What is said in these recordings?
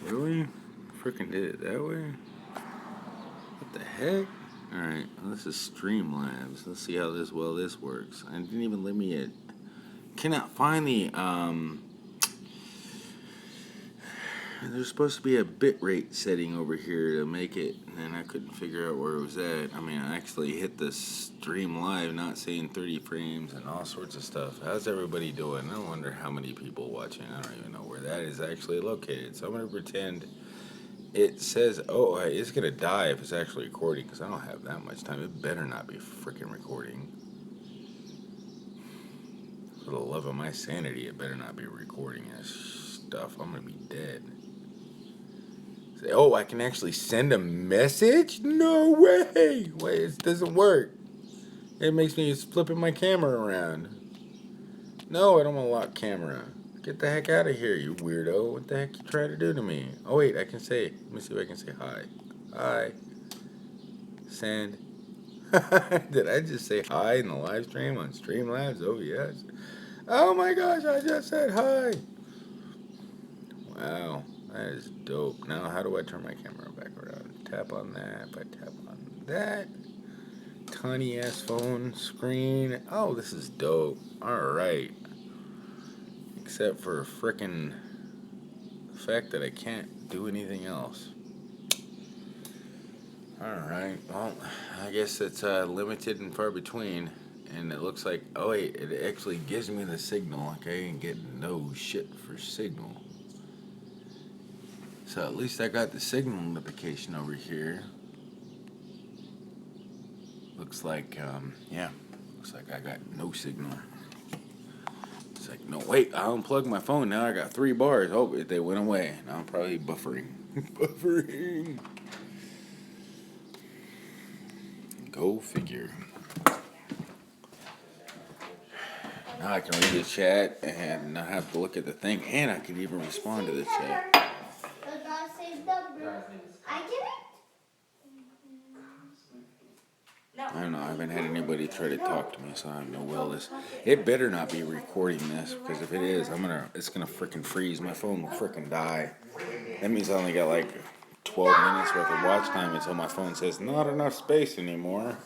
Really? Freaking did it that way? What the heck? Alright, this is Streamlabs. Let's see how this works. I didn't even let me cannot find the there's supposed to be a bitrate setting over here to make it, and I couldn't figure out where it was at. I mean, I actually hit the stream live, not saying 30 frames and all sorts of stuff. How's everybody doing? I wonder how many people watching. I don't even know where that is actually located. So I'm going to pretend it says, oh, it's going to die if it's actually recording, because I don't have that much time. It better not be freaking recording. For the love of my sanity, it better not be recording this stuff. I'm going to be dead. Oh, I can actually send a message? No way! Wait, it doesn't work. It makes me flipping my camera around. No, I don't want to lock camera. Get the heck out of here, you weirdo. What the heck you trying to do to me? Oh, wait, I can say, let me see if I can say hi. Hi. Send. Did I just say hi in the live stream on Streamlabs? Oh, yes. Oh my gosh, I just said hi. Wow. That is dope. Now, how do I turn my camera back around? Tap on that. If I tap on that. Tiny ass phone screen. Oh, this is dope. Alright. Except for a frickin' fact that I can't do anything else. Alright. Well, I guess it's limited and far between. And it looks like, oh wait, it actually gives me the signal. Okay, I ain't getting no shit for signal. So at least I got the signal notification over here. Looks like, yeah, looks like I got no signal. It's like, no, wait, I unplugged my phone. Now I got 3 bars. Oh, they went away. Now I'm probably buffering. Buffering. Go figure. Now I can read the chat and not have to look at the thing, and I can even respond to the chat. I don't know, I haven't had anybody try to talk to me, so I have no will this. It better not be recording this, because if it is, it's gonna freaking freeze. My phone will freaking die. That means I only got like 12 minutes worth of watch time until my phone says not enough space anymore.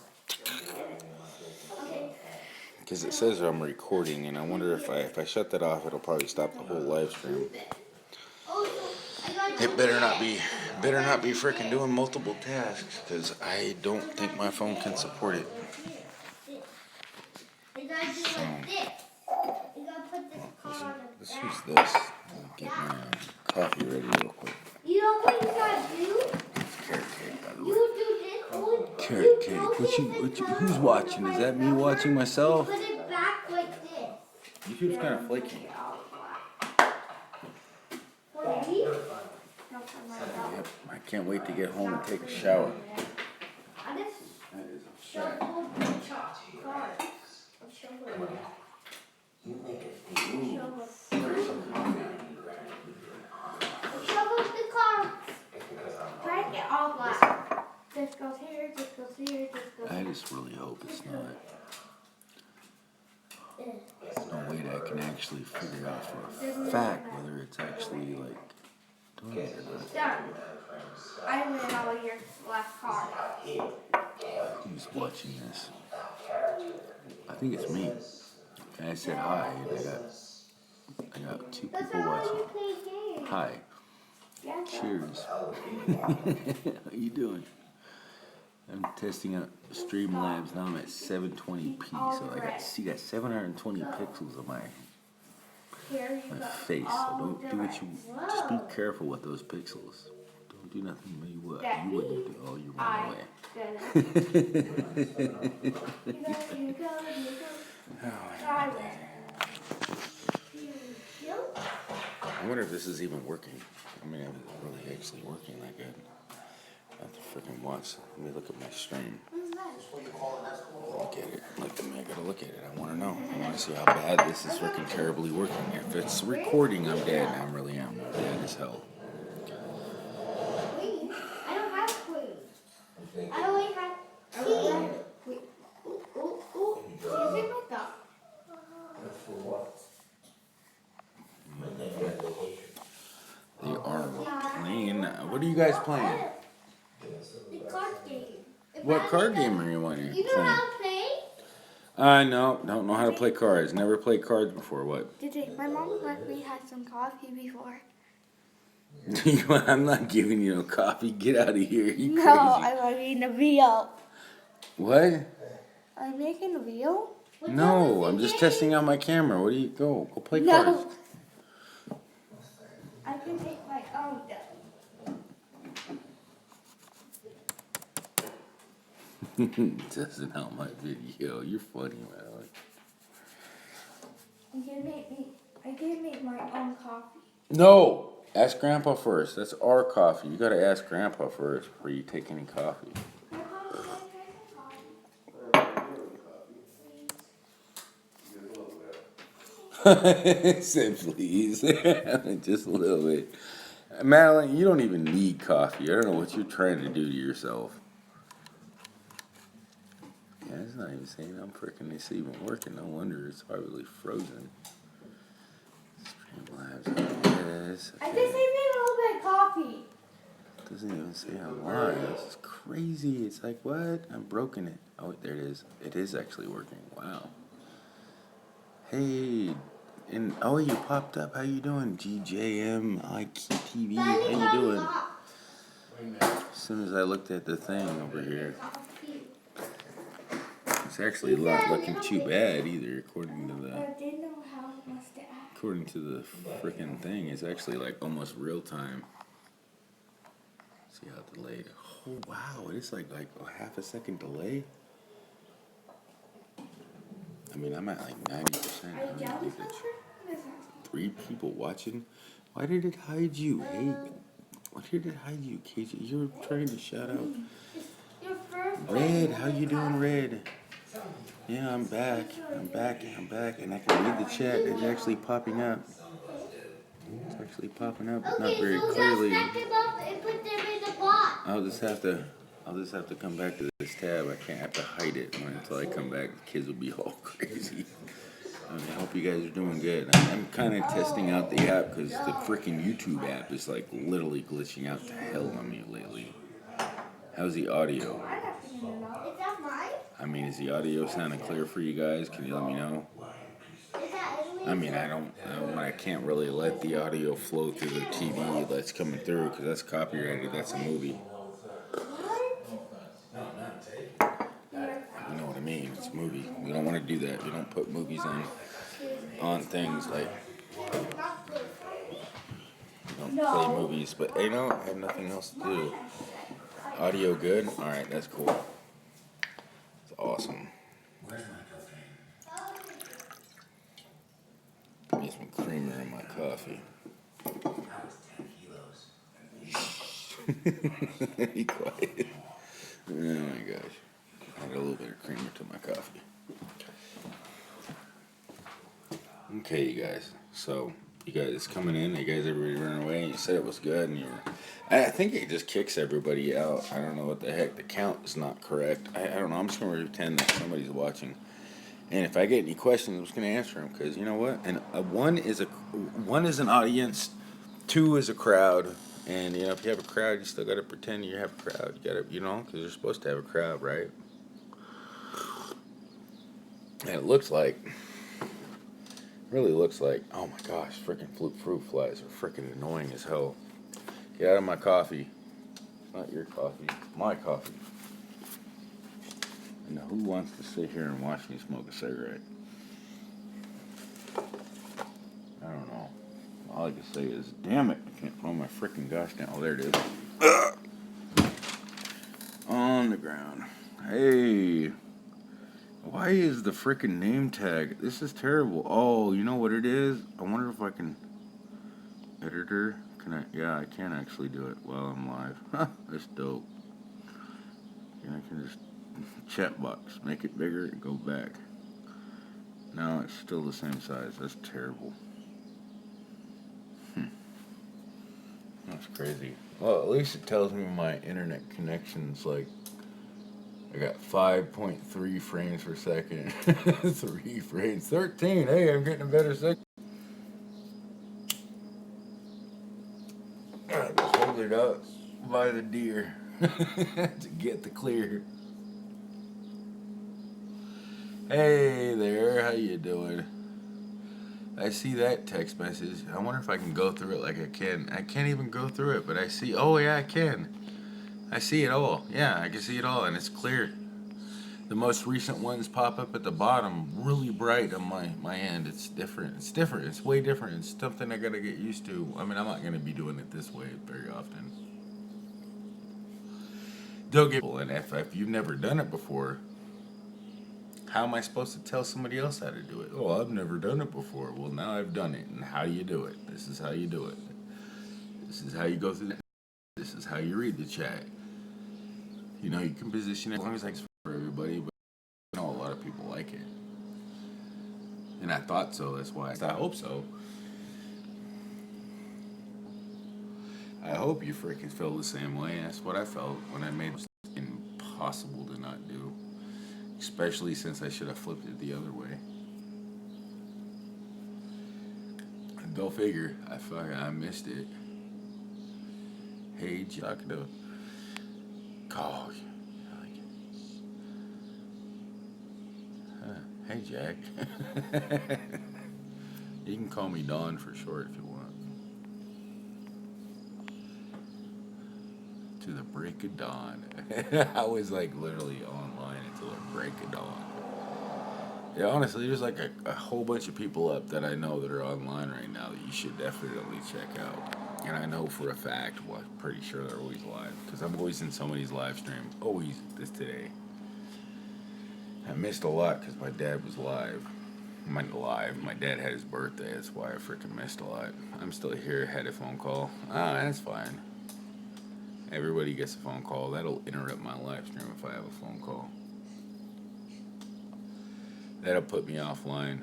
Because it says I'm recording, and I wonder if I shut that off, it'll probably stop the whole live stream. It better not be freaking doing multiple tasks, because I don't think my phone can support it. So, let's use this. I'll get my coffee ready real quick. You know what you gotta do? Carrot cake, by the way. You do this. Carrot cake. Who's watching? Is that me watching myself? Put it back like this. YouTube's kind of flaky. Yep, I can't wait to get home and take a shower. That is a fact. Shovel the car. Try to get all black. This goes here, this goes here, this goes here. I just really hope it's not. There's no way that I can actually figure out for a fact whether it's actually like doing it or not. Done. I win all your last card. Who's watching this? I think it's me. And I said hi, and I got 2 people watching. Hi. Cheers. How you doing? I'm testing out Streamlabs now. I'm at 720p, so I got 720 pixels of my face. So don't do what you. Just be careful with those pixels. Don't do nothing you wouldn't do. Oh, you run away. I wonder if this is even working. I mean, if it's really actually working that good. I have to freaking watch. Let me look at my stream. Look at it. I gotta look at it. I want to know. I want to see how bad this is freaking terribly working. If it's recording, I'm dead. I really am. I'm dead as hell. I don't have queen. I only have king. They are What are you guys playing? The card game. What card game are you playing? You know how to play? No, don't know how to play cards. Never played cards before. What? My mom let me have some coffee before. I'm not giving you no coffee. Get out of here. You No, crazy. I'm making a video. What? I'm making a video? No, I'm just testing out my camera. What do you go play cards? No. I can make my own. Testing out my video. You're funny, man. I can make my own coffee. No! Ask Grandpa first. That's our coffee. You gotta ask Grandpa first before you take any coffee. Say please. Just a little bit. Madeline, you don't even need coffee. I don't know what you're trying to do to yourself. Yeah, it's not even saying I'm freaking this even working. No wonder it's probably frozen. Streamlabs, yes. I just made a little bit of coffee. Doesn't even say I'm live. This is crazy. It's like, what? I've broken it. Oh, there it is. It is actually working. Wow. Hey, and oh, you popped up. How you doing? GJM IQTV. How you doing? As soon as I looked at the thing over here, it's actually not looking too bad either, according to the freaking thing. It's actually like almost real time. See how delayed. Oh wow, it's like a half a second delay. I mean, I'm at like 90%. 3 people watching. Why did it hide you? Hey, why did it hide you, KJ? You're trying to shout out. Red, how you doing, Red? Yeah, I'm back, and I can read the chat. It's actually popping up. It's actually popping up, but not very clearly. I'll just have to come back to this tab. I can't have to hide it until I come back. The kids will be all crazy. I hope you guys are doing good. I'm kind of testing out the app because the freaking YouTube app is like literally glitching out to hell on me lately. How's the audio? I mean, is the audio sounding clear for you guys? Can you let me know? I mean, I can't really let the audio flow through the TV that's coming through because that's copyrighted. That's a movie. You know what I mean? It's a movie. We don't want to do that. We don't put movies on things like. We don't play movies, but I have nothing else to do. Audio good? All right, that's cool. It's awesome. Need some creamer in my coffee. Be quiet. Oh my gosh. Add a little bit of creamer to my coffee. Okay, you guys. So, you guys coming in. You guys, everybody running away. You said it was good, and I think it just kicks everybody out. I don't know what the heck. The count is not correct. I don't know. I'm just going to pretend that somebody's watching. And if I get any questions, I'm just going to answer them because you know what? And one is an audience, 2 is a crowd, and if you have a crowd, you still got to pretend you have a crowd. You got to, because you're supposed to have a crowd, right? And it really looks like, oh my gosh, freaking fruit flies are freaking annoying as hell. Get out of my coffee. It's not your coffee, it's my coffee. And who wants to sit here and watch me smoke a cigarette? I don't know. All I can say is, damn it, I can't find my freaking gosh down. Oh, there it is. On the ground. Hey. Why is the freaking name tag? This is terrible. Oh, you know what it is? I wonder if I can... Editor? Can I? Yeah, I can actually do it while I'm live. That's dope. And I can just... Chat box. Make it bigger and go back. No, it's still the same size. That's terrible. That's crazy. Well, at least it tells me my internet connection's like... I got 5.3 frames per second. 3 frames. 13. Hey, I'm getting a better signal. Just hold it up. by the deer to get the clear. Hey there, how you doing? I see that text message. I wonder if I can go through it like I can. I can't even go through it, but I see. Oh yeah, I can. I see it all. Yeah, I can see it all, and it's clear. The most recent ones pop up at the bottom, really bright on my end. It's different. It's different. It's way different. It's something I gotta get used to. I mean, I'm not gonna be doing it this way very often. Don't get. And if you've never done it before, how am I supposed to tell somebody else how to do it? Oh, I've never done it before. Well, now I've done it, and how do you do it? This is how you do it. This is how you go through. This is how you read the chat. You know, you can position it as long as it's for everybody, but I know a lot of people like it. And I thought so, that's why. I hope so. I hope you freaking feel the same way. That's what I felt when I made it impossible to not do. Especially since I should have flipped it the other way. Go figure. I missed it. Hey, Jack. Oh, hey, Jack. You can call me Don for short if you want. To the break of dawn. I was like literally online until the break of dawn. Yeah, honestly, there's like a whole bunch of people up that I know that are online right now that you should definitely check out. And I know for a fact, well, I'm pretty sure they're always live because I'm always in somebody's live stream. Always this today. I missed a lot because my dad was live. My dad had his birthday. That's why I freaking missed a lot. I'm still here. Had a phone call. Ah, that's fine. Everybody gets a phone call. That'll interrupt my live stream if I have a phone call. That'll put me offline.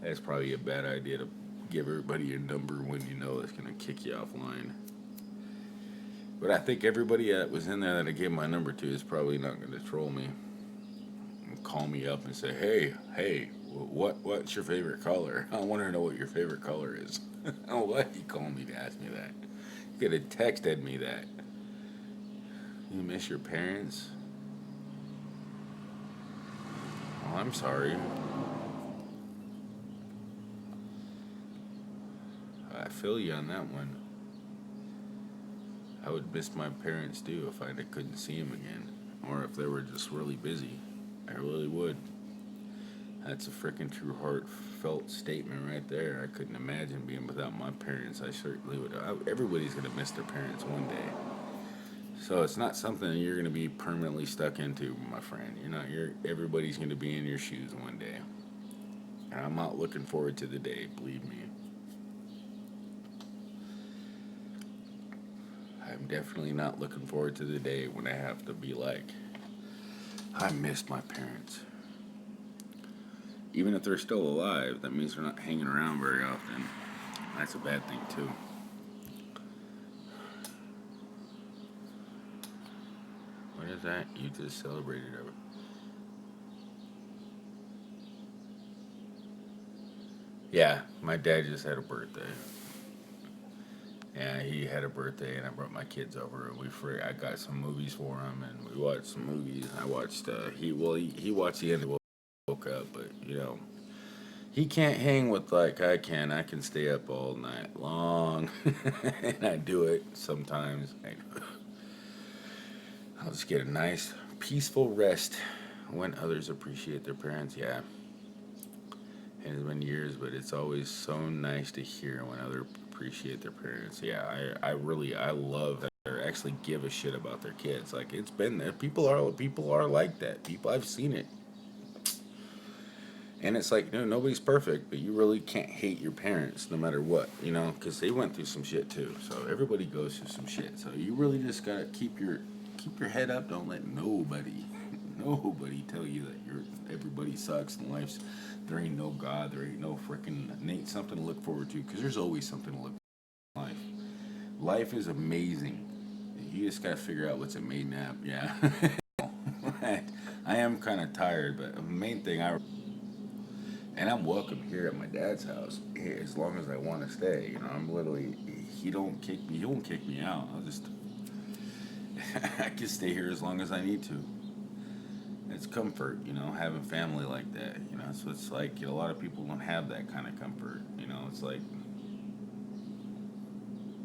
That's probably a bad idea to give everybody your number when you know it's going to kick you offline. But I think everybody that was in there that I gave my number to is probably not going to troll me and call me up and say, hey, what's your favorite color? I want to know what your favorite color is. Oh, why you calling me to ask me that? You could have texted me that. You miss your parents? Oh, I'm sorry. I feel you on that one. I would miss my parents too if I couldn't see them again. Or if they were just really busy. I really would. That's a freaking true heartfelt statement right there. I couldn't imagine being without my parents. I certainly would. Everybody's going to miss their parents one day. So it's not something you're going to be permanently stuck into, my friend. Everybody's going to be in your shoes one day. And I'm not looking forward to the day, believe me. I'm definitely not looking forward to the day when I have to be like, I missed my parents. Even if they're still alive, that means they're not hanging around very often. That's a bad thing too. What is that? You just celebrated it. Yeah, my dad just had a birthday. Yeah, he had a birthday, and I brought my kids over. I got some movies for him, and we watched some movies. I watched. He watched the end. Woke up, but he can't hang with like I can. I can stay up all night long, and I do it sometimes. I'll just get a nice, peaceful rest when others appreciate their parents. Yeah. And it's been years, but it's always so nice to hear when others appreciate their parents. Yeah, I love that they actually give a shit about their kids. Like it's been there. People are like that. I've seen it. And it's like, nobody's perfect, but you really can't hate your parents no matter what, because they went through some shit too. So everybody goes through some shit. So you really just gotta keep your head up. Don't let nobody tell you that everybody sucks and there ain't no God, there ain't no ain't something to look forward to, because there's always something to look forward to in life. Life is amazing. You just gotta figure out what's a made nap. Yeah. I am kind of tired, but the main thing and I'm welcome here at my dad's house. as long as I want to stay. I'm literally, he won't kick me out. I'll just, I can stay here as long as I need to. It's comfort, having family like that. So it's like a lot of people don't have that kind of comfort. It's like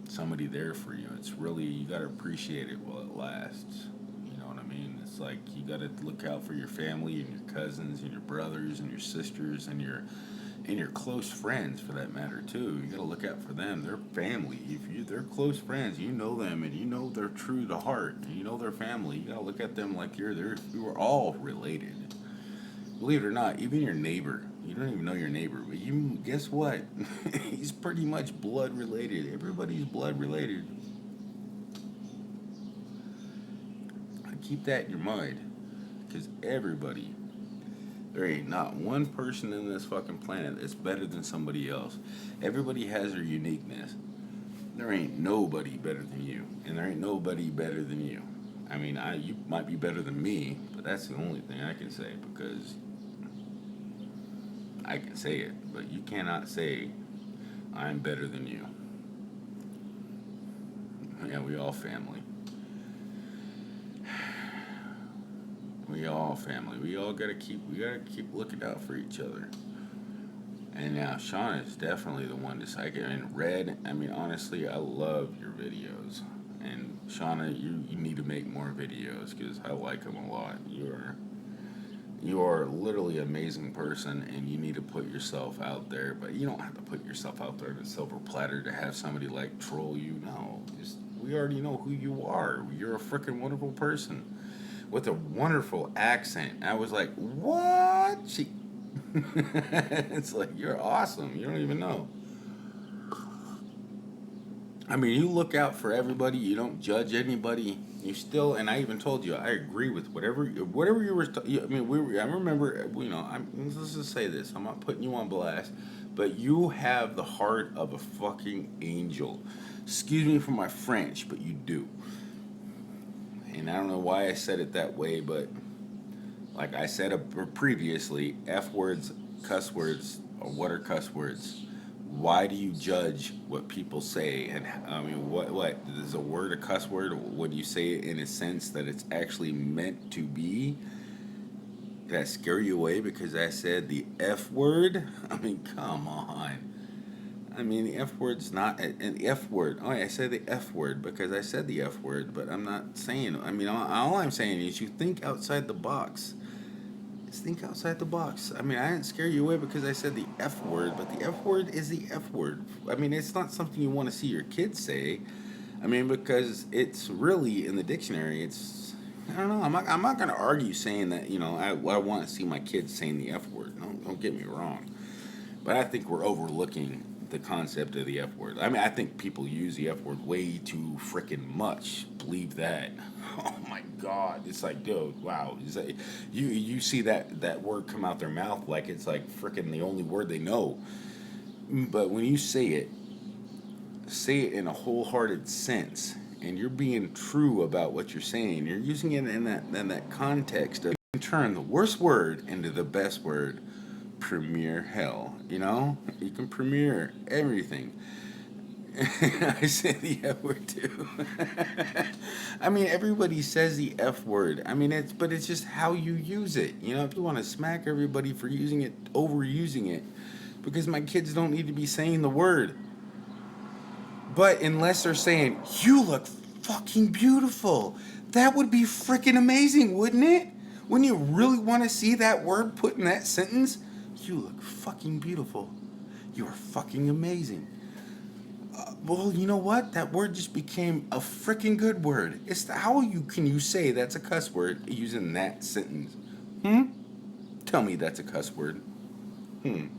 somebody there for you. It's really, you got to appreciate it while it lasts. You know what I mean? It's like you got to look out for your family and your cousins and your brothers and your sisters and your close friends, for that matter, too. You got to look out for them. They're family. They're close friends, you know them, and they're true to heart. And they're family. You got to look at them like you are all related. Believe it or not, even your neighbor. You don't even know your neighbor, but guess what? He's pretty much blood related. Everybody's blood related. Keep that in your mind, because there ain't not one person in this fucking planet that's better than somebody else. Everybody has their uniqueness. There ain't nobody better than you, and there ain't nobody better than you. I mean, you might be better than me, but that's the only thing I can say, because I can say it, but you cannot say I'm better than you. Yeah, we all family. We all family. We gotta keep looking out for each other. And now Shauna is definitely the one to psych it. And Red, I mean, honestly, I love your videos. And Shauna, you need to make more videos, because I like them a lot. You are literally an amazing person, and you need to put yourself out there. But you don't have to put yourself out there on a silver platter to have somebody like troll you. No, we already know who you are. You're a freaking wonderful person with a wonderful accent. I was like, what? It's like, you're awesome. You don't even know. I mean, you look out for everybody. You don't judge anybody. You still, and I even told you, I agree with whatever you were. I mean, I remember. Let's just say this. I'm not putting you on blast, but you have the heart of a fucking angel. Excuse me for my French, but you do. And I don't know why I said it that way, but like I said previously, F words, cuss words, or what are cuss words? Why do you judge what people say? And I mean, what is a word a cuss word when you say it in a sense that it's actually meant to be? Did that scare you away because I said the F word? I mean, come on. I mean, the F word's not an F word. Oh, I said the F word because I said the F word, but I'm not saying. I mean, all I'm saying is you think outside the box. Just think outside the box. I mean, I didn't scare you away because I said the F word, but the F word is the F word. I mean, it's not something you want to see your kids say. I mean, because it's really in the dictionary. I don't know. I'm not going to argue saying that. I want to see my kids saying the F word. Don't get me wrong, but I think we're overlooking the concept of the F word. I mean, I think people use the F word way too freaking much. Believe that. Oh my God. It's like, dude, wow. Is that, you see that word come out their mouth like it's like freaking the only word they know. But when you say it in a wholehearted sense, and you're being true about what you're saying. You're using it in that context of, you can turn the worst word into the best word. Premiere hell, you can premiere everything. I say the F word too. I mean, everybody says the F word. I mean, it's just how you use it. If you want to smack everybody for using it, overusing it, because my kids don't need to be saying the word. But unless they're saying, "You look fucking beautiful," that would be freaking amazing, wouldn't it? Wouldn't you really want to see that word put in that sentence? You look fucking beautiful. You are fucking amazing. Well, you know what? That word just became a freaking good word. How can you say that's a cuss word using that sentence? Tell me that's a cuss word. And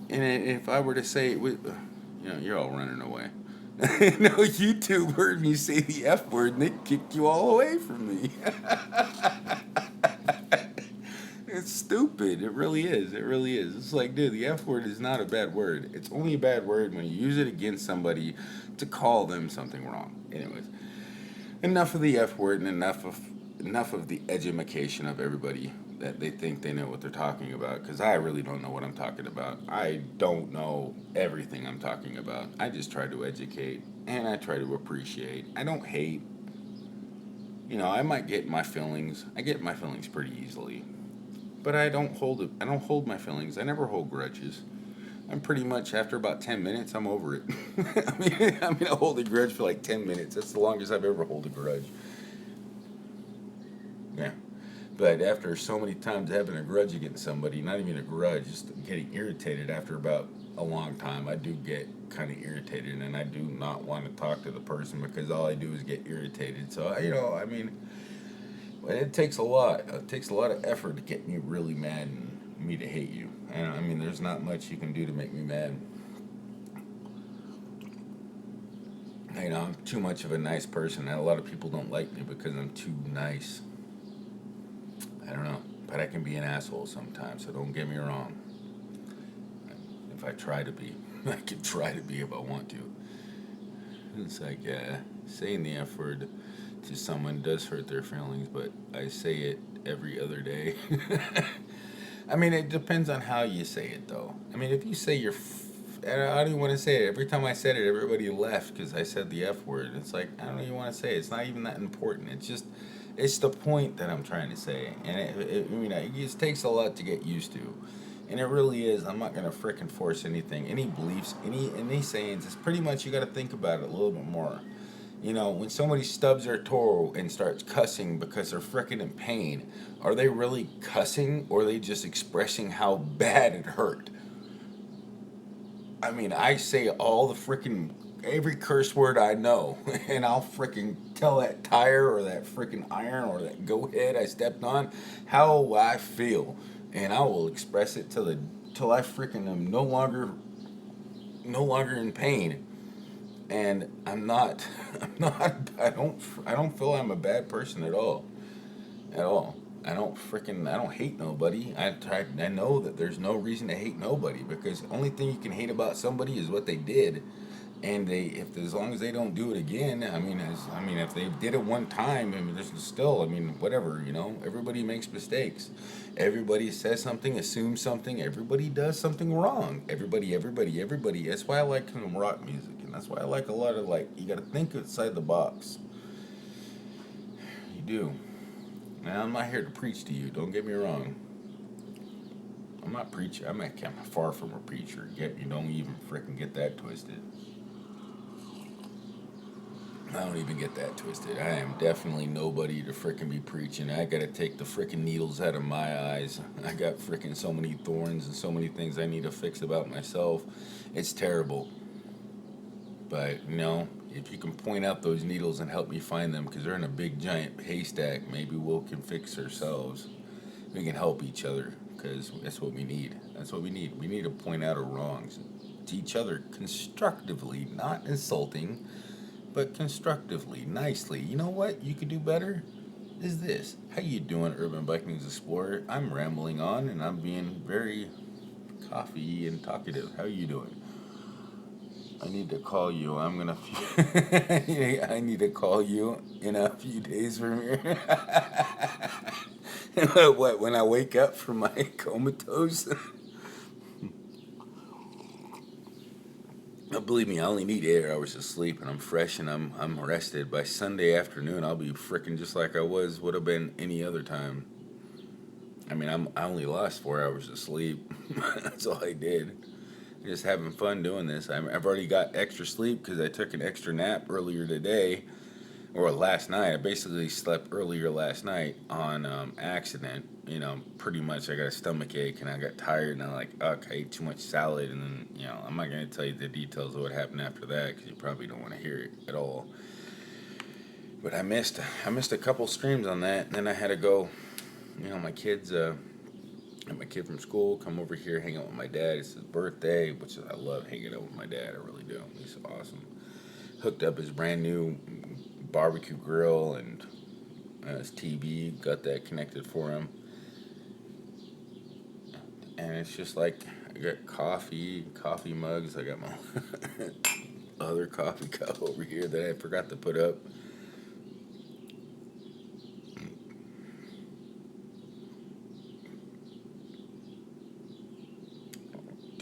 if I were to say it, you're all running away. No, YouTube heard me say the F word and they kicked you all away from me. It's stupid. It really is. It really is. It's like, dude, the F word is not a bad word. It's only a bad word when you use it against somebody to call them something wrong. Anyways, enough of the F word and enough of the edumacation of everybody. that they think they know what they're talking about, because I really don't know what I'm talking about. I don't know everything I'm talking about. I just try to educate and I try to appreciate. I don't hate. You know, I might get my feelings. I get my feelings pretty easily, but I don't hold it. I don't hold my feelings. I never hold grudges. I'm pretty much after about 10 minutes, I'm over it. I hold a grudge for like 10 minutes. That's the longest I've ever held a grudge. Yeah. But after so many times having a grudge against somebody, not even a grudge, just getting irritated after about a long time, I do get kind of irritated, and I do not want to talk to the person because all I do is get irritated. So, it takes a lot. It takes a lot of effort to get me really mad and me to hate you. And there's not much you can do to make me mad. I'm too much of a nice person, and a lot of people don't like me because I'm too nice. I don't know, but I can be an asshole sometimes, so don't get me wrong. If I try to be, I can try to be if I want to. It's like, saying the F word to someone does hurt their feelings, but I say it every other day. It depends on how you say it, though. If you say I don't even want to say it. Every time I said it, everybody left because I said the F word. It's like, I don't even want to say it. It's not even that important. It's the point that I'm trying to say. And it just takes a lot to get used to. And it really is. I'm not going to frickin' force anything. Any beliefs, any sayings. It's pretty much you got to think about it a little bit more. When somebody stubs their toe and starts cussing because they're frickin' in pain, are they really cussing or are they just expressing how bad it hurt? I say all the frickin' every curse word I know, and I'll frickin' tell that tire or that frickin' iron or that goat head I stepped on how I feel, and I will express it till I frickin' am no longer in pain. And I'm not, I don't feel I'm a bad person at all. At all. I don't hate nobody. I know that there's no reason to hate nobody because the only thing you can hate about somebody is what they did. And as long as they don't do it again, if they did it one time, there's still, whatever, everybody makes mistakes. Everybody says something, assumes something, everybody does something wrong. Everybody. That's why I like some rock music, and that's why I like a lot of, you gotta think outside the box. You do. Now, I'm not here to preach to you, don't get me wrong. I'm not preaching, I'm far from a preacher. You don't even frickin' get that twisted. I don't even get that twisted. I am definitely nobody to frickin' be preaching. I gotta take the frickin' needles out of my eyes. I got frickin' so many thorns and so many things I need to fix about myself. It's terrible. But, if you can point out those needles and help me find them, because they're in a big giant haystack, maybe we can fix ourselves. We can help each other, because that's what we need. That's what we need. We need to point out our wrongs to each other constructively, not insulting, but constructively, nicely. You know what you could do better? Is this. How you doing, Urban Vikings Explorer? I'm rambling on, and I'm being very coffee and talkative. How you doing? I need to call you. I need to call you in a few days from here. What, when I wake up from my comatose? Believe me, I only need 8 hours of sleep, and I'm fresh and I'm rested. By Sunday afternoon, I'll be frickin' just like I would have been any other time. I only lost 4 hours of sleep. That's all I did. Just having fun doing this. I've already got extra sleep because I took an extra nap earlier today, or last night. I basically slept earlier last night on accident. Pretty much I got a stomach ache and I got tired and I'm like, okay, I ate too much salad, and then I'm not gonna tell you the details of what happened after that because you probably don't want to hear it at all. But I missed a couple streams on that, and then I had to go. My kids. My kid from school come over here, hang out with my dad. It's his birthday, which I love hanging out with my dad. I really do. He's awesome. Hooked up his brand new barbecue grill and his TV. Got that connected for him. And it's just like I got coffee mugs. I got my other coffee cup over here that I forgot to put up.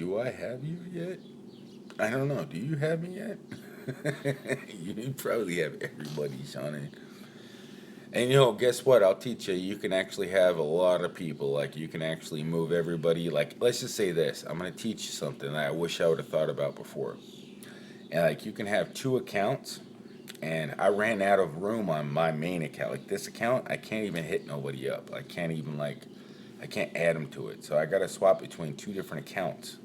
do I have you yet? I don't know. Do you have me yet? You probably have everybody, Shauna. And guess what? I'll teach you. You can actually have a lot of people. Like, you can actually move everybody. Like, let's just say this. I'm going to teach you something that I wish I would have thought about before. And, like, you can have 2 accounts. And I ran out of room on my main account. Like, this account, I can't even hit nobody up. I can't even, like, I can't add them to it. So I got to swap between 2 different accounts.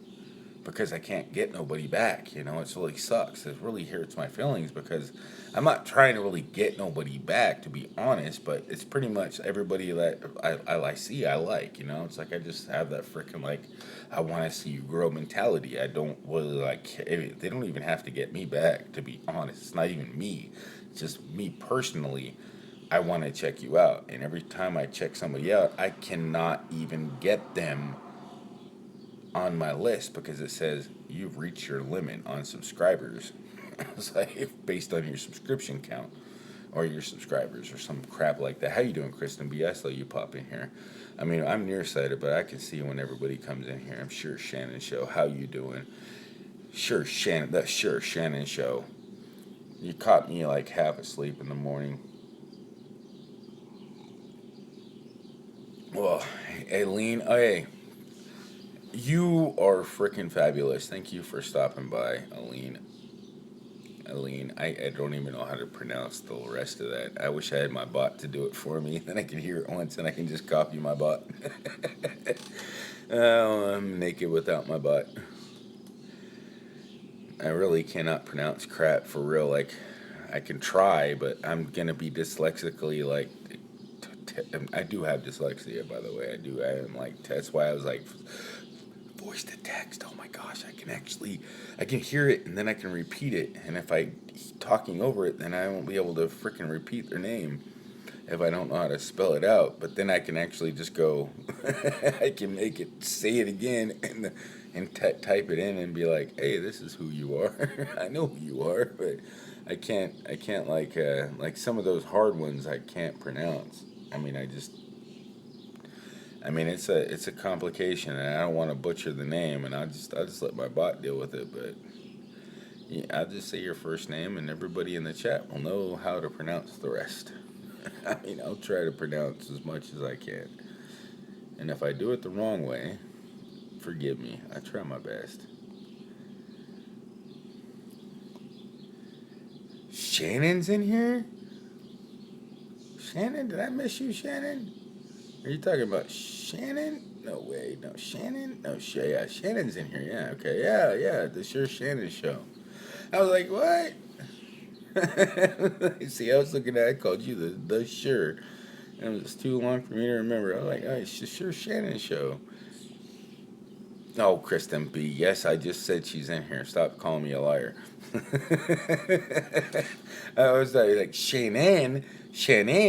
Because I can't get nobody back, it really sucks. It really hurts my feelings because I'm not trying to really get nobody back, to be honest, but it's pretty much everybody that I see, I like, it's like I just have that freaking, like, I want to see you grow mentality. I don't really, like, they don't even have to get me back, to be honest. It's not even me. It's just me personally. I want to check you out, and every time I check somebody out, I cannot even get them on my list because it says you've reached your limit on subscribers. It's like based on your subscription count or your subscribers or some crap like that. How you doing, Kristen B? I saw you pop in here. I mean, I'm nearsighted, but I can see when everybody comes in here. I'm sure Shannon Show. How you doing? Sure Shannon. That's sure Shannon Show. You caught me like half asleep in the morning. Well, Aileen, oh, hey. You are freaking fabulous. Thank you for stopping by, Aline. I don't even know how to pronounce the rest of that. I wish I had my bot to do it for me. Then I can hear it once and I can just copy my bot. Oh, I'm naked without my bot. I really cannot pronounce crap for real. Like, I can try, but I'm going to be dyslexically, like, I do have dyslexia, by the way. I am, like, that's why I was like, voice to text. Oh my gosh, I can hear it and then I can repeat it. And if I talking over it, then I won't be able to freaking repeat their name if I don't know how to spell it out. But then I can actually just go, I can make it say it again and type it in and be like, hey, this is who you are. I know who you are, but I can't like some of those hard ones I can't pronounce. It's a complication, and I don't want to butcher the name, and I'll just let my bot deal with it. But yeah, I'll just say your first name, and everybody in the chat will know how to pronounce the rest. I'll try to pronounce as much as I can, and if I do it the wrong way, forgive me. I try my best. Shannon's in here. Shannon, did I miss you, Shannon? Are you talking about Shannon? No way. No, Shannon? No, yeah, Shannon's in here. Yeah, okay. Yeah, the Sure Shannon Show. I was like, what? See, I was looking at it, I called you the Sure. And it was too long for me to remember. I was like, oh, it's the Sure Shannon Show. Oh, Kristen B. Yes, I just said she's in here. Stop calling me a liar. I was like, Shannon,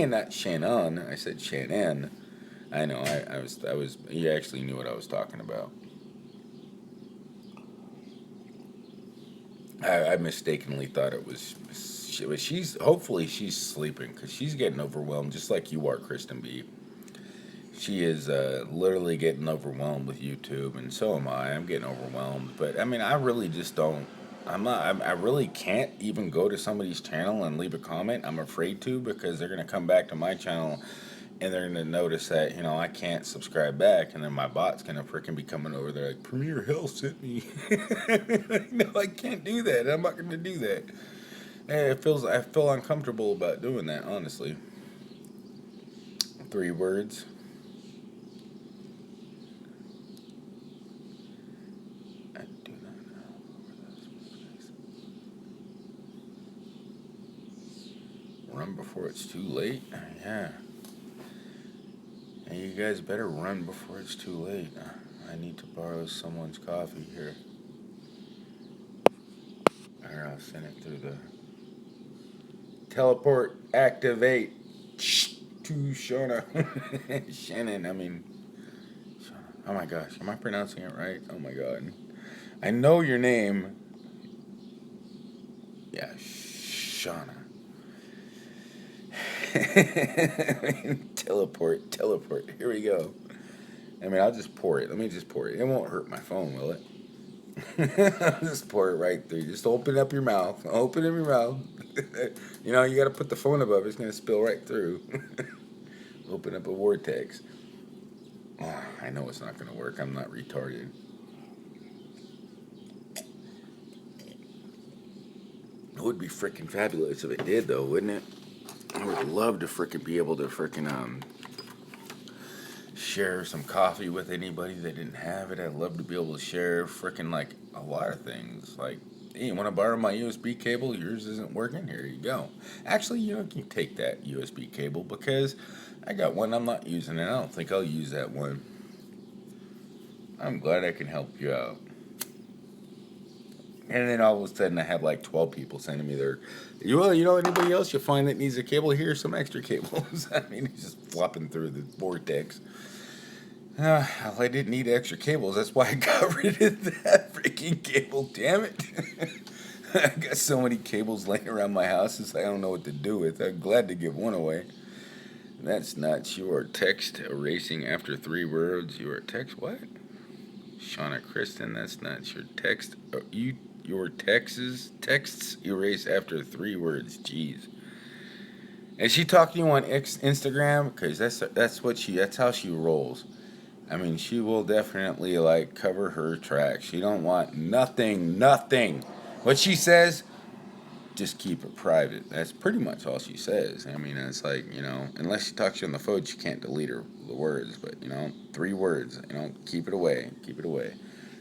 not Shannon. I said Shannon. I know. I was. You actually knew what I was talking about. I mistakenly thought it was. Hopefully she's sleeping because she's getting overwhelmed, just like you are, Kristen B. She is literally getting overwhelmed with YouTube, and so am I. I'm getting overwhelmed, but I really just don't. I'm not. I really can't even go to somebody's channel and leave a comment. I'm afraid to because they're gonna come back to my channel and they're gonna notice that I can't subscribe back, and then my bot's gonna freaking be coming over there like Premier Health sent me. No, I can't do that. I'm not gonna do that. I feel uncomfortable about doing that, honestly. 3 words. I do not know where those. Run before it's too late. Yeah. And you guys better run before it's too late. I need to borrow someone's coffee here. Or I'll send it through the teleport activate to Shauna. Shannon, Shauna. Oh my gosh, am I pronouncing it right? Oh my god. I know your name. Yeah, Shauna. Teleport. Here we go. I'll just pour it. Let me just pour it. It won't hurt my phone, will it? Just pour it right through. Just open up your mouth. Open up your mouth. You know, you got to put the phone above. It's going to spill right through. Open up a vortex. Oh, I know it's not going to work. I'm not retarded. It would be freaking fabulous if it did, though, wouldn't it? I would love to freaking be able to freaking share some coffee with anybody that didn't have it. I'd love to be able to share freaking like a lot of things. Like, hey, you want to borrow my USB cable? Yours isn't working. Here you go. Actually, you know, you can take that USB cable because I got one I'm not using, and I don't think I'll use that one. I'm glad I can help you out. And then all of a sudden, I have like 12 people sending me their, well, you know, anybody else you find that needs a cable? Here's some extra cables. I mean, it's just flopping through the vortex. Well, I didn't need extra cables. That's why I got rid of that freaking cable. Damn it. I got so many cables laying around my house that I don't know what to do with. I'm glad to give one away. That's nuts. You are text erasing after 3 words. You are text what? Shauna Kristen, that's nuts. Your texts erase after 3 words. Jeez. And she talked to you on Instagram because that's how she rolls. I mean, she will definitely like cover her tracks. She don't want nothing. What she says, just keep it private. That's pretty much all she says. I mean, it's like, you know, unless she talks to you on the phone, she can't delete the words. But, you know, 3 words. You know, keep it away.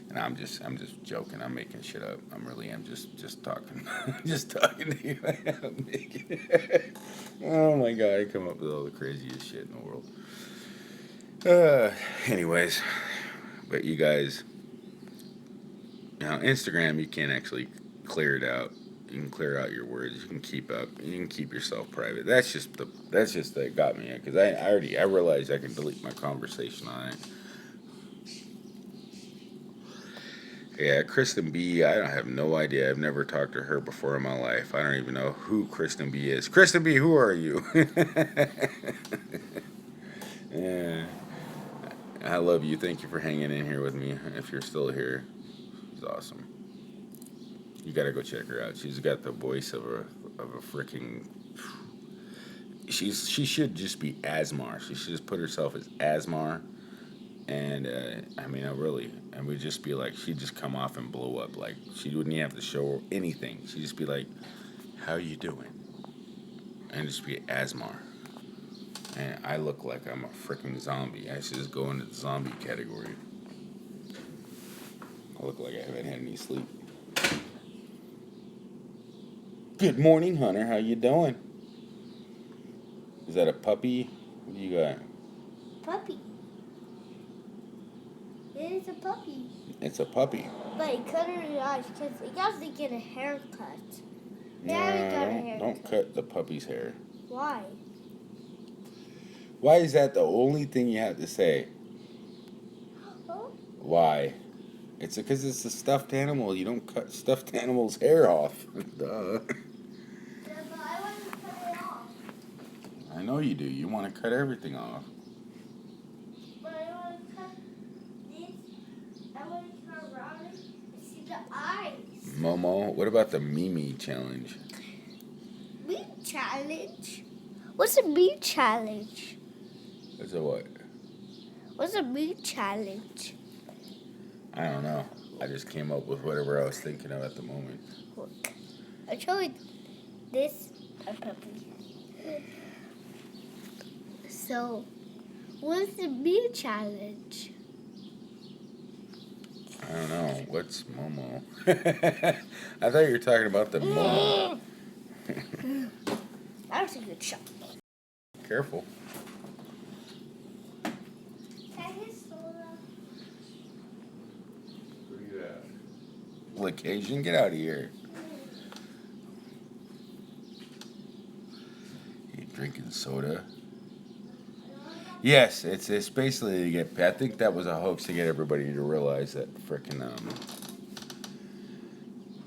And I'm just joking. I'm making shit up. I'm just talking. Just talking to you. I'm making it. Oh my God, I come up with all the craziest shit in the world. Anyways, but you guys, now Instagram, you can't actually clear it out. You can clear out your words. You can keep yourself private. That's just that got me, because I realized I can delete my conversation on it. Yeah, Kristen B, I don't have no idea. I've never talked to her before in my life. I don't even know who Kristen B is. Kristen B, who are you? Yeah. I love you. Thank you for hanging in here with me. If you're still here, it's awesome. You gotta go check her out. She's got the voice of a freaking. She should just be Asmar. She should just put herself as Asmar, and I mean, and we'd just be like, she'd just come off and blow up. Like she wouldn't even have to show anything. She'd just be like, "How you doing?" And just be Asmar. And I look like I'm a freaking zombie. I should just go into the zombie category. I look like I haven't had any sleep. Good morning, Hunter. How you doing? Is that a puppy? What do you got? Puppy. It is a puppy. It's a puppy. But he cut her eyes because he has to get a haircut. Don't cut the puppy's hair. Why? Why is that the only thing you have to say? Oh. Why? It's because it's a stuffed animal. You don't cut stuffed animals' hair off. Duh. Yeah, but I want to cut it off. I know you do. You want to cut everything off. But I want to cut this. I want to cut around it and see the eyes. Momo, what about the Mimi challenge? Me challenge? What's a me challenge? It's a what? What's a me challenge? I don't know. I just came up with whatever I was thinking of at the moment. Look, I showed this a puppy. So, what's the me challenge? I don't know. What's Momo? I thought you were talking about the Momo. That was a good shot. Careful. Occasion, get out of here. You drinking soda? Yes, it's basically to get. I think that was a hoax to get everybody to realize that frickin'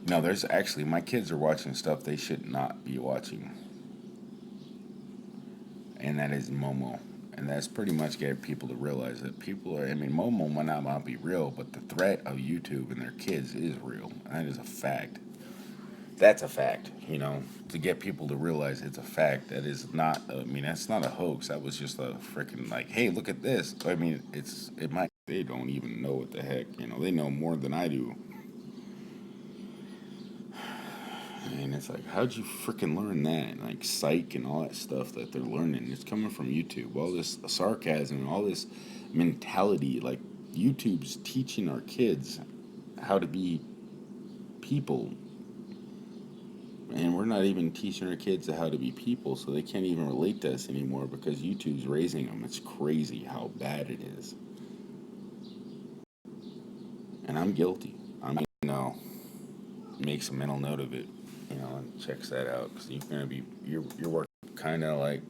No, there's actually my kids are watching stuff they should not be watching, and that is Momo, and And that's pretty much get people to realize that people are, I mean, Momo might not be real, but the threat of YouTube and their kids is real. That is a fact. That's a fact, you know, to get people to realize it's a fact. That is not, I mean, that's not a hoax. That was just a freaking like, hey, look at this. I mean, it might, they don't even know what the heck, you know, they know more than I do. And it's like, how'd you freaking learn that? Like psych and all that stuff that they're learning. It's coming from YouTube. All this sarcasm and all this mentality. Like, YouTube's teaching our kids how to be people. And we're not even teaching our kids how to be people, so they can't even relate to us anymore because YouTube's raising them. It's crazy how bad it is. And I'm guilty. Makes a mental note of it, you know, and checks that out, because you're working kind of like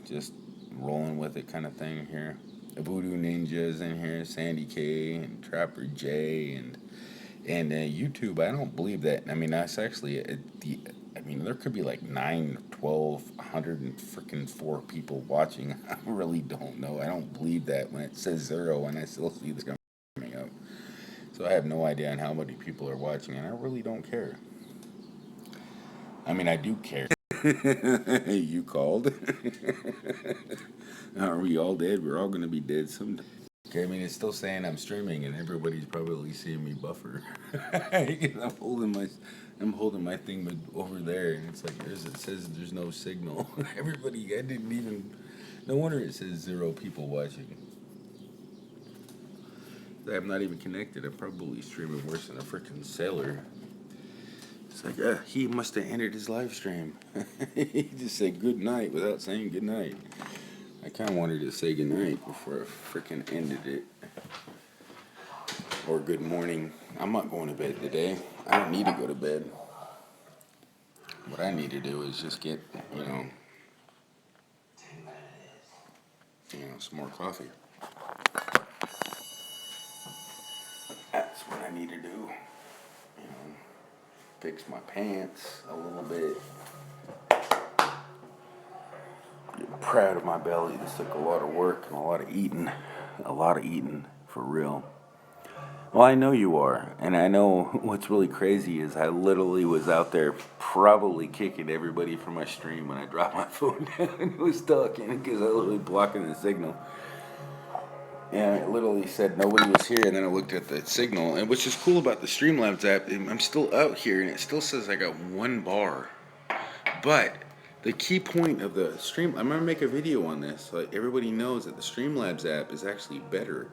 just rolling with it kind of thing here. Voodoo Ninja's in here, Sandy K and Trapper J and YouTube. I don't believe that. I mean, that's actually I mean, there could be like 9, 12, 100 and freaking 4 people watching. I really don't know. I don't believe that when it says 0 and I still see this coming up. So I have no idea on how many people are watching, and I really don't care. I mean, I do care. You called? Are we all dead? We're all going to be dead someday. Okay, I mean, it's still saying I'm streaming, and everybody's probably seeing me buffer. I'm holding my thing over there, and it's like it says there's no signal. Everybody, I didn't even. No wonder it says 0 people watching. I'm not even connected. I'm probably streaming worse than a freaking sailor. It's like, he must have ended his live stream. He just said good night without saying good night. I kind of wanted to say good night before I freaking ended it. Or good morning. I'm not going to bed today. I don't need to go to bed. What I need to do is just get, some more coffee. That's what I need to do. Fix my pants a little bit. Get proud of my belly. This took a lot of work and a lot of eating. A lot of eating, for real. Well, I know you are. And I know what's really crazy is I literally was out there probably kicking everybody from my stream when I dropped my phone down and was talking because I was literally blocking the signal. And it literally said nobody was here, and then I looked at the signal, and which is cool about the Streamlabs app, I'm still out here, and it still says I got 1 bar. But the key point of the stream, I'm gonna make a video on this, so everybody knows that the Streamlabs app is actually better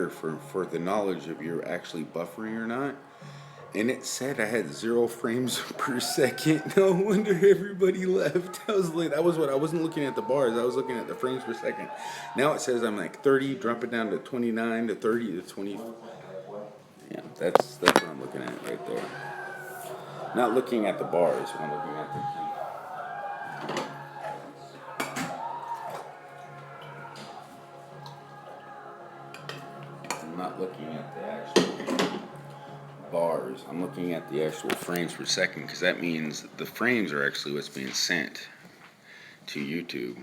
for the knowledge of you're actually buffering or not. And it said I had 0 frames per second. No wonder everybody left. I wasn't looking at the bars. I was looking at the frames per second. Now it says I'm like 30, drop it down to 29 to 30 to 20. Yeah, that's what I'm looking at right there. Not looking at the bars. I'm looking at the thing. I'm not looking at the actual bars. I'm looking at the actual frames per second, because that means the frames are actually what's being sent to YouTube.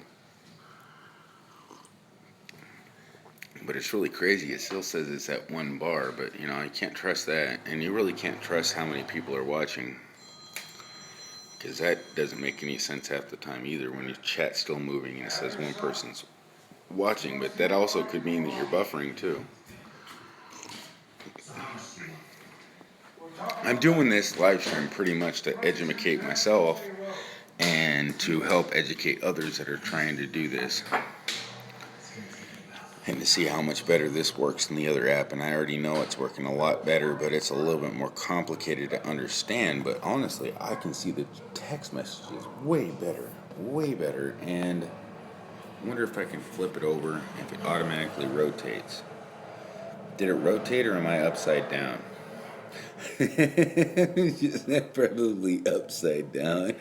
But it's really crazy. It still says it's at 1 bar, but you can't trust that, and you really can't trust how many people are watching, because that doesn't make any sense half the time either when your chat's still moving and it says 1 person's watching, but that also could mean that you're buffering too. I'm doing this live stream pretty much to educate myself and to help educate others that are trying to do this, and to see how much better this works than the other app. And I already know it's working a lot better, but it's a little bit more complicated to understand. But honestly, I can see the text messages way better. And I wonder if I can flip it over if it automatically rotates. Did it rotate, or am I upside down? It's just probably upside down.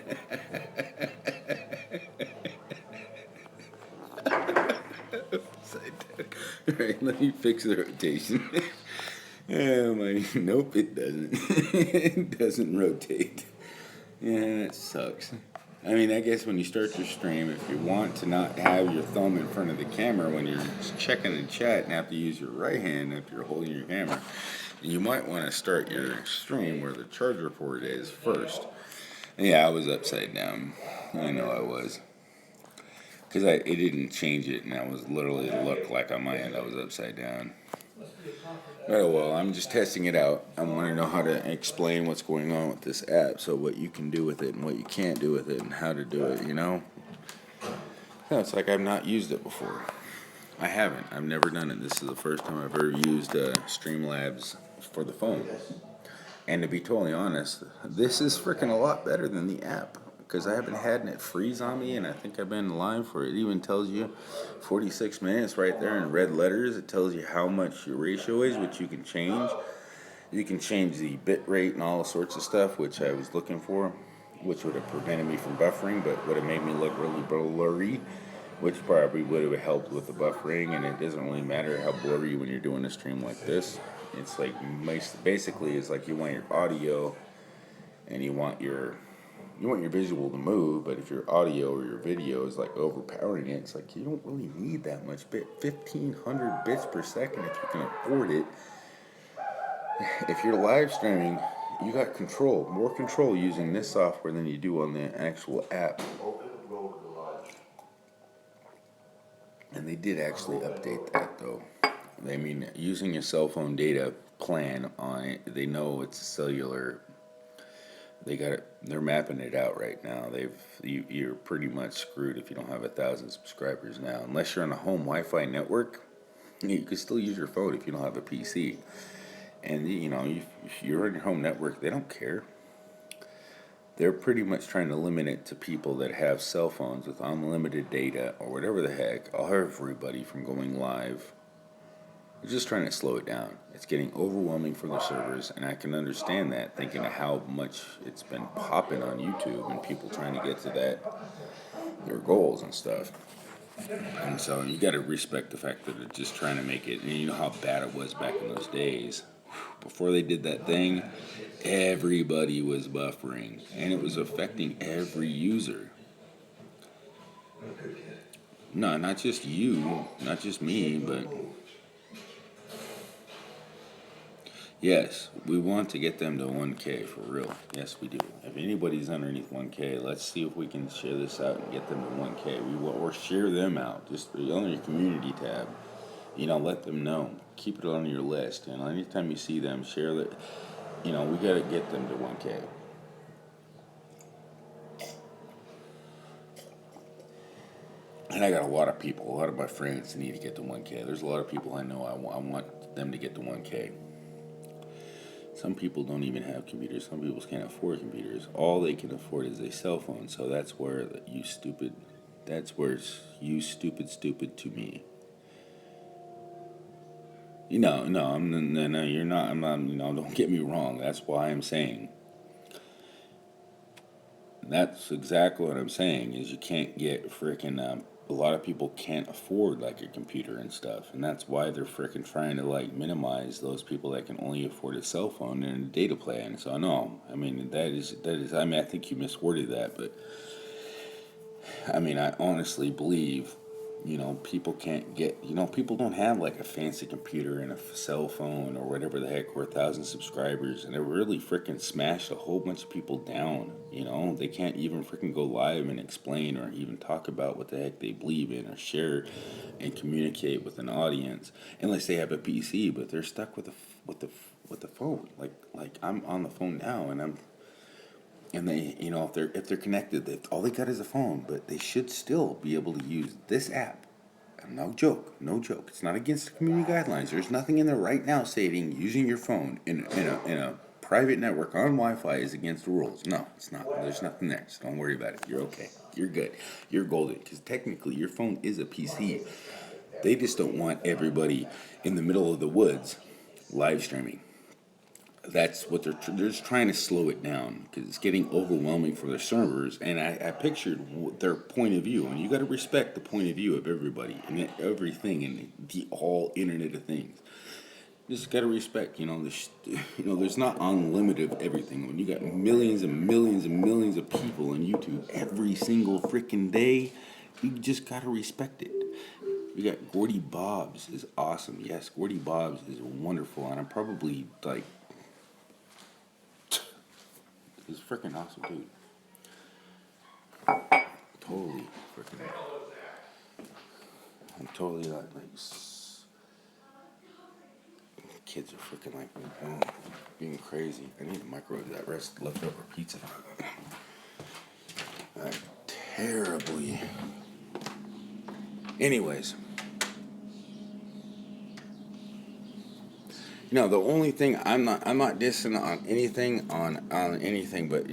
Upside down. Alright, let me fix the rotation. Nope, it doesn't. It doesn't rotate. Yeah, that sucks. I mean, I guess when you start your stream, if you want to not have your thumb in front of the camera when you're checking the chat and have to use your right hand if you're holding your camera, you might want to start your stream where the charger port is first. And yeah, I was upside down. I know I was. Because it didn't change it, and I was literally looked like on my end I was upside down. Oh well, I'm just testing it out. I want to know how to explain what's going on with this app, so what you can do with it and what you can't do with it and how to do it, you know? Yeah, it's like I've not used it before. I haven't. I've never done it. This is the first time I've ever used Streamlabs for the phone. And to be totally honest, this is freaking a lot better than the app. Because I haven't had it freeze on me, and I think I've been live for it. It even tells you 46 minutes right there in red letters. It tells you how much your ratio is, which you can change. You can change the bit rate and all sorts of stuff, which I was looking for, which would have prevented me from buffering, but would have made me look really blurry, which probably would have helped with the buffering. And it doesn't really matter how blurry when you're doing a stream like this. It's like basically it's like you want your audio and you want your visual to move, but if your audio or your video is like overpowering it, it's like you don't really need that much bit. 1,500 bits per second if you can afford it. If you're live streaming, you got more control using this software than you do on the actual app. And they did actually update that though. I mean, using a cell phone data plan on it, they know it's a cellular. They got it. They're mapping it out right now. You're pretty much screwed if you don't have 1,000 subscribers now, unless you're on a home Wi-Fi network. You can still use your phone if you don't have a PC. And if you're on your home network, they don't care. They're pretty much trying to limit it to people that have cell phones with unlimited data or whatever the heck. Everybody from going live. They're just trying to slow it down. It's getting overwhelming for the servers, and I can understand that, thinking of how much it's been popping on YouTube and people trying to get to their goals and stuff. And so you got to respect the fact that they're just trying to make it. And you know how bad it was back in those days. Before they did that thing, everybody was buffering, and it was affecting every user. No, not just you, not just me, but yes, we want to get them to 1K for real. Yes, we do. If anybody's underneath 1K, let's see if we can share this out and get them to 1K. Or share them out, just on your community tab. Let them know. Keep it on your list. Anytime you see them, share that. We got to get them to 1K. And I got a lot of my friends need to get to 1K. There's a lot of people I know I want them to get to 1K. Some people don't even have computers. Some people can't afford computers. All they can afford is a cell phone. So that's where you stupid to me. No, you're not. I'm not. Don't get me wrong. That's why I'm saying. That's exactly what I'm saying. Is you can't get freaking. A lot of people can't afford like a computer and stuff, and that's why they're freaking trying to like minimize those people that can only afford a cell phone and a data plan. So no, I mean that is. I mean, I think you misworded that, but I mean, I honestly believe. People can't get, people don't have like a fancy computer and a cell phone or whatever the heck, or 1,000 subscribers, and it really freaking smashed a whole bunch of people down. They can't even freaking go live and explain or even talk about what the heck they believe in or share and communicate with an audience unless they have a PC, but they're stuck with the phone. Like I'm on the phone now, and they, if they're connected, all they got is a phone, but they should still be able to use this app. No joke. It's not against the community guidelines. There's nothing in there right now stating using your phone in a private network on Wi-Fi is against the rules. No, it's not. There's nothing there, so don't worry about it. You're okay. You're good. You're golden, because technically your phone is a PC. They just don't want everybody in the middle of the woods live streaming. That's what they're just trying to slow it down because it's getting overwhelming for their servers. And I pictured their point of view, and you got to respect the point of view of everybody and everything and the all Internet of Things. just gotta respect, there's not unlimited of everything. When you got millions and millions and millions of people on YouTube every single freaking day, you just gotta respect it. You got Gordy Bobs is awesome. Yes, Gordy Bobs is wonderful, and I'm probably like, he's freaking awesome dude. Totally freaking. I'm totally kids are freaking being crazy. I need to microwave that rest leftover pizza. Terribly. Anyways, the only thing I'm not dissing on anything, but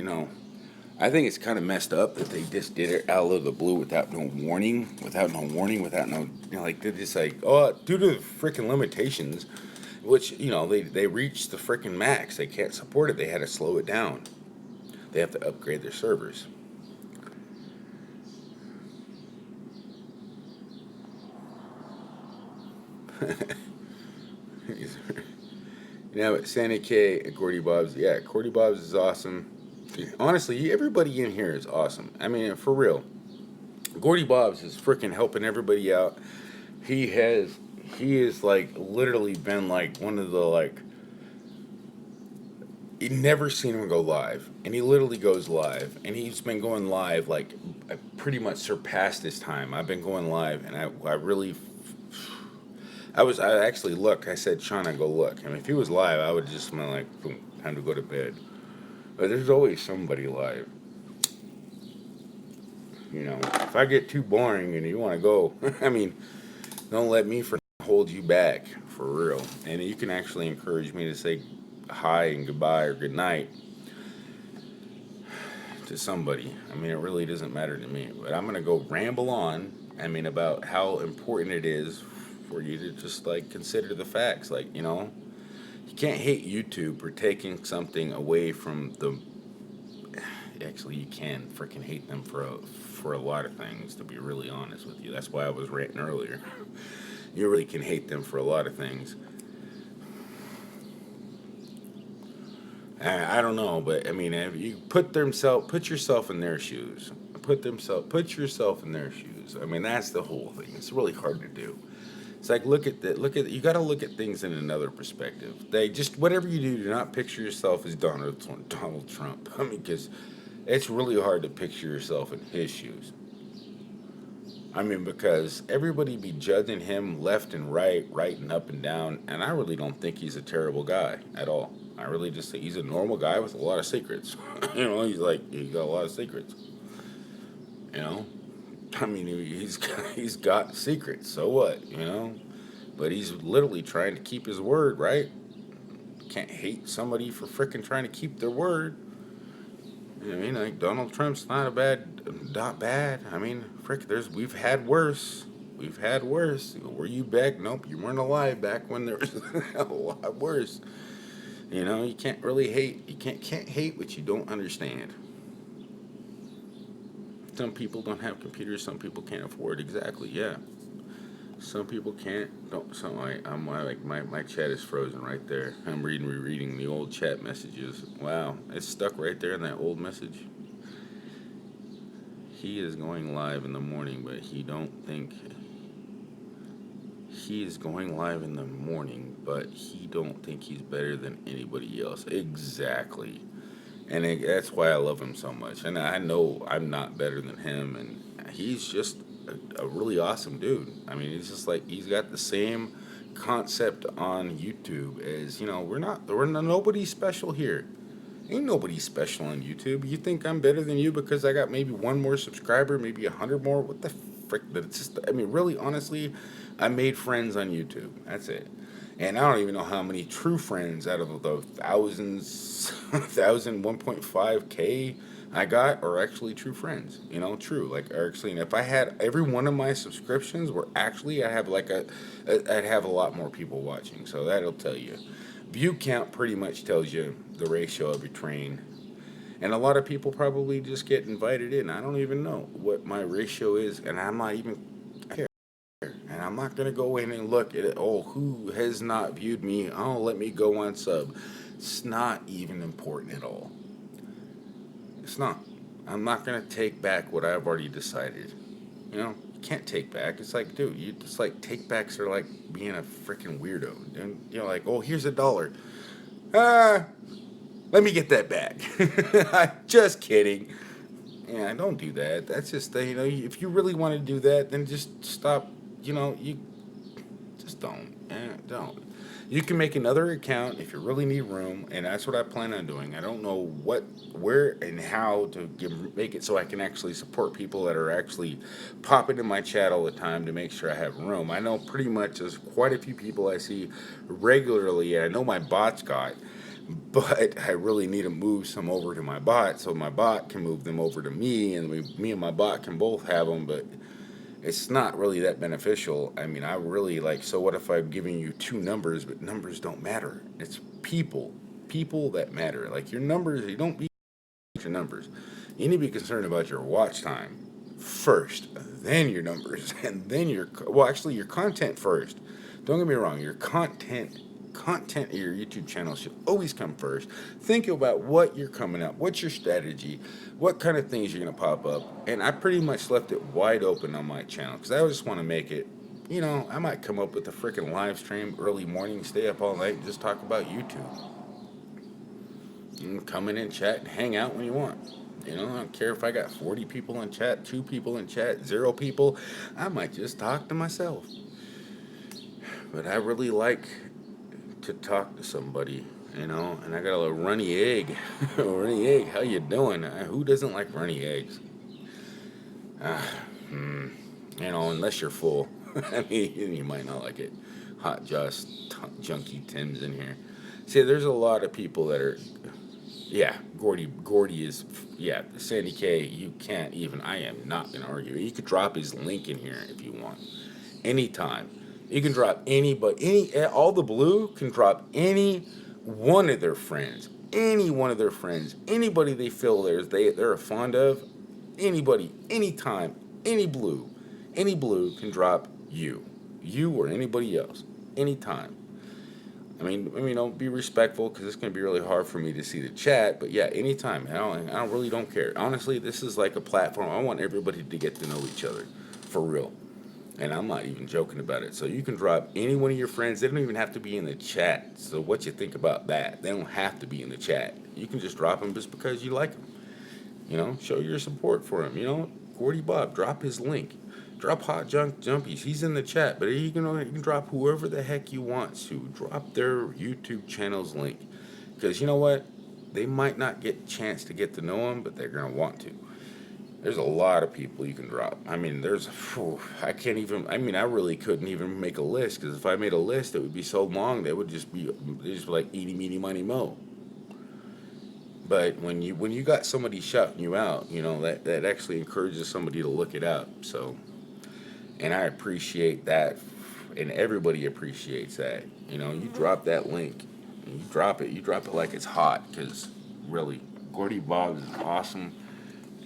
I think it's kind of messed up that they just did it out of the blue without no warning, without no, they're just like, oh, due to the freaking limitations, which, they reached the freaking max. They can't support it. They had to slow it down. They have to upgrade their servers. But Sandy K and Gordy Bobs, yeah, Gordy Bobs is awesome. Honestly, everybody in here is awesome. I mean, for real. Gordy Bobs is freaking helping everybody out. He is literally been one of the you never seen him go live, and he literally goes live, and he's been going live I pretty much surpassed his time. I've been going live, and I really. I actually looked. I said, Shauna, go look. I mean, if he was live, I would just been like, boom, time to go to bed. But there's always somebody live. If I get too boring and you want to go, I mean, don't let me hold you back, for real. And you can actually encourage me to say hi and goodbye or good night to somebody. I mean, it really doesn't matter to me. But I'm going to go ramble on, about how important it is for you to just consider the facts. You can't hate YouTube for taking something away from the. Actually, you can freaking hate them for a lot of things. To be really honest with you, that's why I was ranting earlier. You really can hate them for a lot of things. I don't know, but I mean, if you put yourself in their shoes. Put yourself in their shoes. I mean, that's the whole thing. It's really hard to do. It's like you got to look at things in another perspective. They just whatever you do not picture yourself as Donald Trump. I mean, because it's really hard to picture yourself in his shoes. I mean, because everybody be judging him left and right and up and down, and I really don't think he's a terrible guy at all. I really just think he's a normal guy with a lot of secrets. He's got a lot of secrets. I mean, he's got secrets. So what? But he's literally trying to keep his word, right? Can't hate somebody for frickin' trying to keep their word. I mean, Donald Trump's not bad. I mean, we've had worse. We've had worse. Were you back? Nope, you weren't alive back when there was a lot worse. You can't really hate. You can't hate what you don't understand. Some people don't have computers. Some people can't afford. Exactly. Yeah. Some people can't. Don't. My chat is frozen right there. I'm rereading the old chat messages. Wow, it's stuck right there in that old message. He is going live in the morning, but he don't think he is going live in the morning, but he don't think he's better than anybody else. Exactly. And that's why I love him so much. And I know I'm not better than him, and he's just a really awesome dude. I mean, he's got the same concept on YouTube as we're nobody special here. Ain't nobody special on YouTube. You think I'm better than you because I got maybe one more subscriber, maybe 100 more? What the frick? It's just, I mean, really, honestly, I made friends on YouTube. That's it. And I don't even know how many true friends out of the thousands, 1.5K I got are actually true friends. True. Actually, and if I had every one of my subscriptions were actually, I'd have a lot more people watching. So that'll tell you. View count pretty much tells you the ratio of your train. And a lot of people probably just get invited in. I don't even know what my ratio is, and I'm not even care. And I'm not going to go in and look at it. Oh, who has not viewed me? Oh, let me go on sub. It's not even important at all. It's not. I'm not going to take back what I've already decided. You know, you can't take back. It's like, dude, you just like take backs are like being a freaking weirdo. And you're like, oh, here's $1. Let me get that back. Just kidding. Yeah, don't do that. That's just, if you really want to do that, then just stop. You just don't. Don't. You can make another account if you really need room, and that's what I plan on doing. I don't know where, and how to make it so I can actually support people that are actually popping in my chat all the time to make sure I have room. I know pretty much there's quite a few people I see regularly, and I know my bot's got, but I really need to move some over to my bot so my bot can move them over to me, and me and my bot can both have them, but it's not really that beneficial. I mean, I really so what if I'm giving you 2 numbers, but numbers don't matter? It's people that matter. Like your numbers, you don't be your numbers. You need to be concerned about your watch time first, then your numbers, and then your content first. Don't get me wrong, your content of your YouTube channel should always come first. Think about what you're coming up, what's your strategy, what kind of things you're going to pop up. And I pretty much left it wide open on my channel because I just want to make it, I might come up with a freaking live stream early morning, stay up all night, and just talk about YouTube. You can come in and chat and hang out when you want. I don't care if I got 40 people in chat, 2 people in chat, 0 people. I might just talk to myself. But I really like to talk to somebody, and I got a little runny egg. Runny egg, how you doing? Who doesn't like runny eggs? Unless you're full. I mean, you might not like it. Hot Josh, Junkie Tim's in here. See, there's a lot of people that are, Gordy is, Sandy K, you can't even, I am not going to argue. You could drop his link in here if you want. Anytime. You can drop all the blue can drop any one of their friends. Any one of their friends. Anybody they feel they're fond of. Anybody, anytime, any blue can drop you. You or anybody else. Anytime. I mean, don't be respectful because it's going to be really hard for me to see the chat. But yeah, anytime. I really don't care. Honestly, this is like a platform. I want everybody to get to know each other. For real. And I'm not even joking about it. So you can drop any one of your friends. They don't even have to be in the chat. So what you think about that? They don't have to be in the chat. You can just drop them just because you like them. Show your support for him. Gordy Bob, drop his link. Drop Hot Jumpies. He's in the chat. But you can drop whoever the heck you want to. Drop their YouTube channel's link. Because you know what? They might not get a chance to get to know him, but they're going to want to. There's a lot of people you can drop. I mean, I really couldn't even make a list, because if I made a list, it would be so long, they would just be like eeny, meeny, miny, mo. But when you got somebody shouting you out, that actually encourages somebody to look it up. So, and I appreciate that, and everybody appreciates that. You drop that link, and you drop it like it's hot, because really, Gordy Bob is awesome.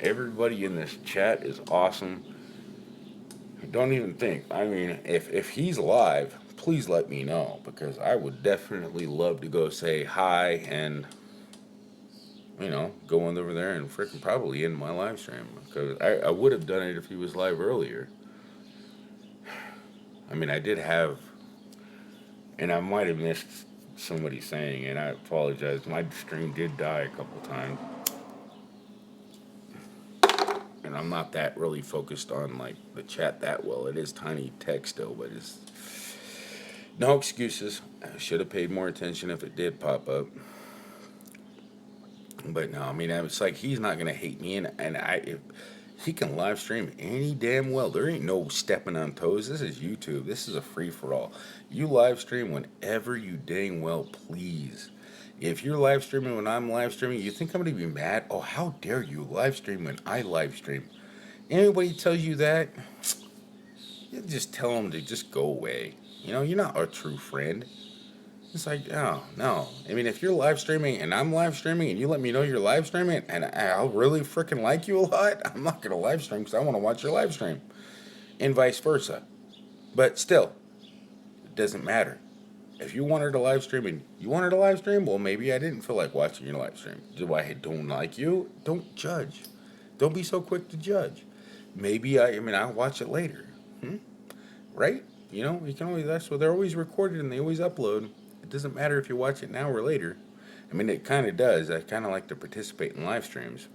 Everybody in this chat is awesome. Don't even think. I mean, if he's live, please let me know, because I would definitely love to go say hi and, go on over there and freaking probably end my live stream. Because I would have done it if he was live earlier. I mean, I did have, and I might have missed somebody saying, and I apologize, my stream did die a couple times. And I'm not that really focused on the chat that well. It is tiny text though, but it's no excuses. I should have paid more attention if it did pop up. But no, I mean, it's like he's not gonna hate me, and if he can live stream any damn well. There ain't no stepping on toes. This is YouTube. This is a free for all. You live stream whenever you dang well please. If you're live streaming when I'm live streaming, you think I'm going to be mad? Oh, how dare you live stream when I live stream? Anybody tells you that, you just tell them to just go away. You're not a true friend. It's like, oh, no. I mean, if you're live streaming and I'm live streaming and you let me know you're live streaming and I'll really freaking like you a lot, I'm not going to live stream because I want to watch your live stream. And vice versa. But still, it doesn't matter. If you wanted to live stream and you wanted to live stream, well, maybe I didn't feel like watching your live stream. Do I don't like you? Don't judge. Don't be so quick to judge. Maybe I'll watch it later. Hmm? Right? You know, you can always, that's what they're always recorded and they always upload. It doesn't matter if you watch it now or later. I mean, it kind of does. I kind of like to participate in live streams.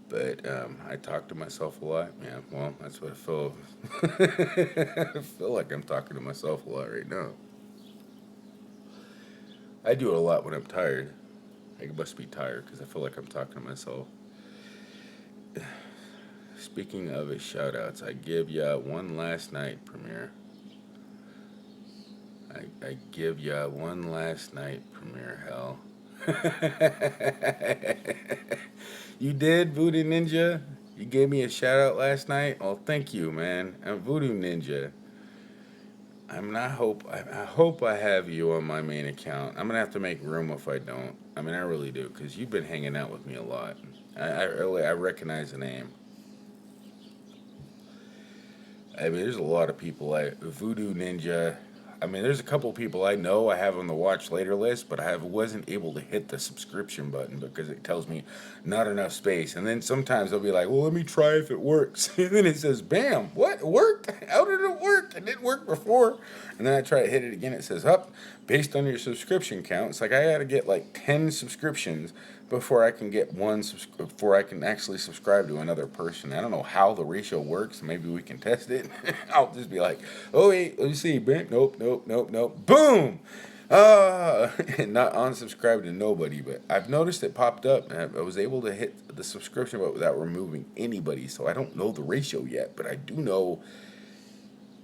But I talk to myself a lot. Yeah, well, that's what I feel. I feel like I'm talking to myself a lot right now. I do it a lot when I'm tired. I must be tired because I feel like I'm talking to myself. Speaking of it, shout outs, I give ya one last night, Premiere. I give ya one last night, Premiere Hell. You did, Voodoo Ninja? You gave me a shout out last night? Oh, thank you, man. I'm Voodoo Ninja. I hope I have you on my main account. I'm gonna have to make room if I don't. I mean, I really do, because you've been hanging out with me a lot. I recognize the name. I mean, there's a lot of people like Voodoo Ninja. I mean, there's a couple people I know I have on the watch later list, but I wasn't able to hit the subscription button because it tells me not enough space. And then sometimes I'll be like, well, let me try if it works. And then it says, bam, what? It worked? How did it work? It didn't work before. And then I try to hit it again. It says, up, based on your subscription count. It's like I got to get like 10 subscriptions before I can get before I can actually subscribe to another person. I don't know how the ratio works. Maybe we can test it. I'll just be like, oh wait, let me see, Brent. Nope. Boom. And not unsubscribe to nobody, but I've noticed it popped up, and I was able to hit the subscription button without removing anybody. So I don't know the ratio yet, but I do know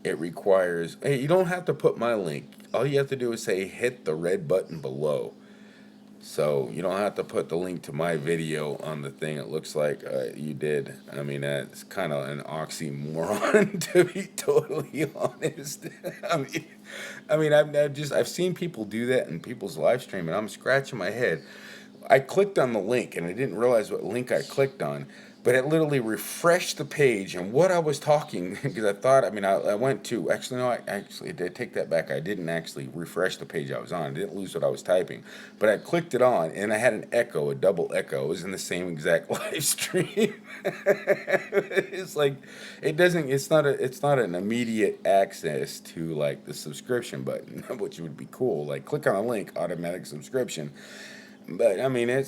it requires. Hey, you don't have to put my link. All you have to do is say hit the red button below. So you don't have to put the link to my video on the thing. It looks like you did. I mean, that's kind of an oxymoron, to be totally honest. I've seen people do that in people's live stream, and I'm scratching my head. I clicked on the link, and I didn't realize what link I clicked on. But it literally refreshed the page, and what I was talking, because I thought, I went to, actually, no, I did take that back. I didn't actually refresh the page I was on. I didn't lose what I was typing. But I clicked it on, and I had an echo, a double echo. It was in the same exact live stream. It's like, it's not an immediate access to, like, the subscription button, which would be cool. Like, click on a link, automatic subscription. But, I mean, I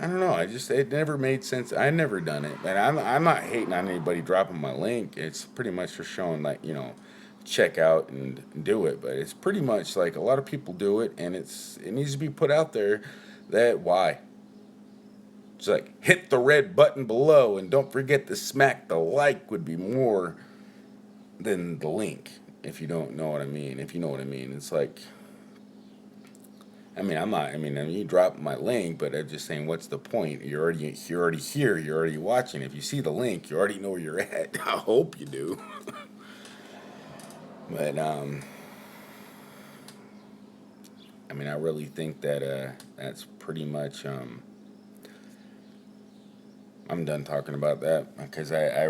don't know. It never made sense. I never done it, and I'm not hating on anybody dropping my link. It's pretty much just showing, like, check out and do it. But it's pretty much like a lot of people do it, and it needs to be put out there that why. It's like hit the red button below, and don't forget to smack the like would be more than the link. If you don't know what I mean, if you know what I mean, it's like. You drop my link, but I'm just saying, what's the point? You're already here. You're already watching. If you see the link, you already know where you're at. I hope you do. But I really think that that's pretty much. I'm done talking about that because I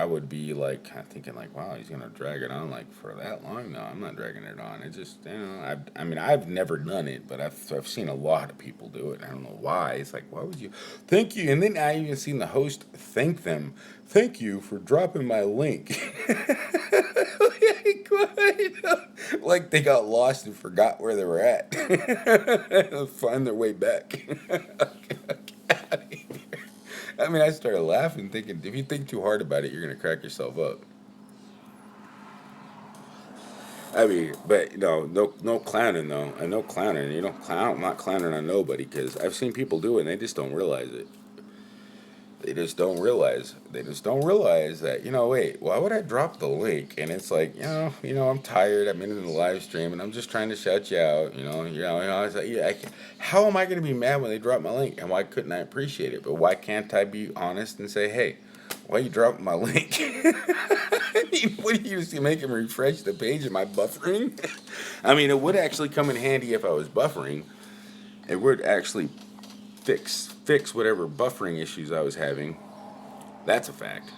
would be like thinking like, wow, he's gonna drag it on like for that long. No, I'm not dragging it on. It just I've never done it, but I've seen a lot of people do it. I don't know why. It's like, why would you? Thank you. And then I even seen the host thank them. Thank you for dropping my link. Like they got lost and forgot where they were at. Find their way back. I started laughing, thinking, if you think too hard about it, you're going to crack yourself up. But no clowning, though. I know clowning. I'm not clowning on nobody, because I've seen people do it, and they just don't realize it. They just don't realize that, wait, why would I drop the link? And it's like, I'm tired. I'm in the live stream, and I'm just trying to shout you out. It's like, how am I going to be mad when they drop my link? And why couldn't I appreciate it? But why can't I be honest and say, hey, why you dropping my link? What do you see? Make him refresh the page? Am I buffering? It would actually come in handy if I was buffering. It would actually fix whatever buffering issues I was having. That's a fact.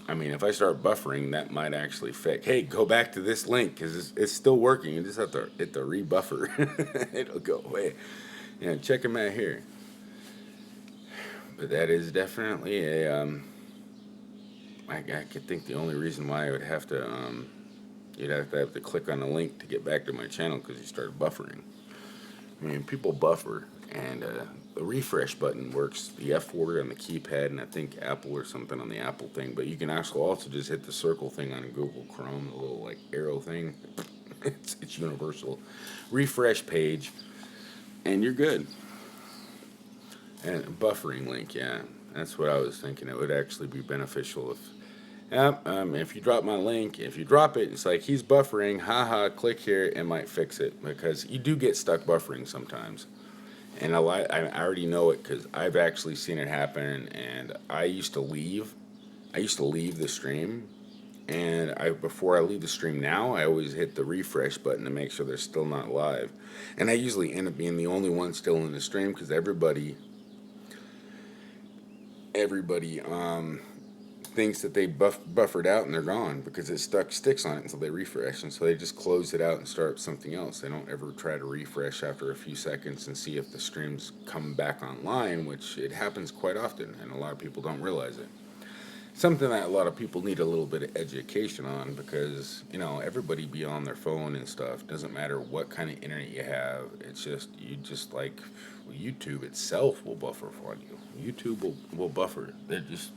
I mean, if I start buffering, that might actually fix. Hey, go back to this link because it's still working. You just have to hit the rebuffer. It'll go away. Yeah, check him out here. But that is definitely a. I could think the only reason why I would have to. You'd have to click on the link to get back to my channel because you started buffering. I mean, people buffer, and the refresh button works. The F4 on the keypad, and I think Apple or something on the Apple thing. But you can actually also just hit the circle thing on Google Chrome, the little like arrow thing. It's universal. Refresh page, and you're good. And buffering link, yeah, that's what I was thinking. It would actually be beneficial if you drop my link, if you drop it, it's like he's buffering, haha, click here, it might fix it because you do get stuck buffering sometimes. And I already know it because I've actually seen it happen. And I used to leave the stream, and before I leave the stream now, I always hit the refresh button to make sure they're still not live. And I usually end up being the only one still in the stream because everybody thinks that they buffered out and they're gone because it sticks on it until they refresh, and so they just close it out and start something else. They don't ever try to refresh after a few seconds and see if the streams come back online, which it happens quite often, and a lot of people don't realize it. Something that a lot of people need a little bit of education on because, everybody be on their phone and stuff. Doesn't matter what kind of internet you have. It's just, YouTube itself will buffer for you. YouTube will buffer. They're just,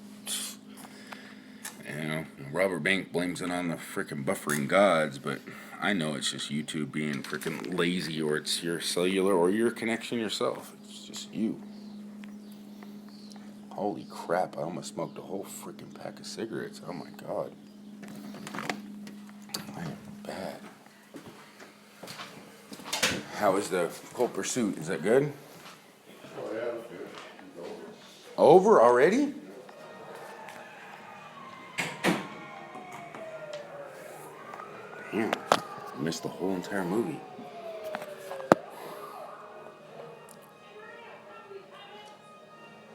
Robert Bank blames it on the frickin' buffering gods, but I know it's just YouTube being frickin' lazy, or it's your cellular or your connection yourself. It's just you. Holy crap, I almost smoked a whole freaking pack of cigarettes. Oh my god. I am bad. How is the Cold Pursuit? Is that good? Oh, yeah, it's good. It's Over already? Damn, I missed the whole entire movie.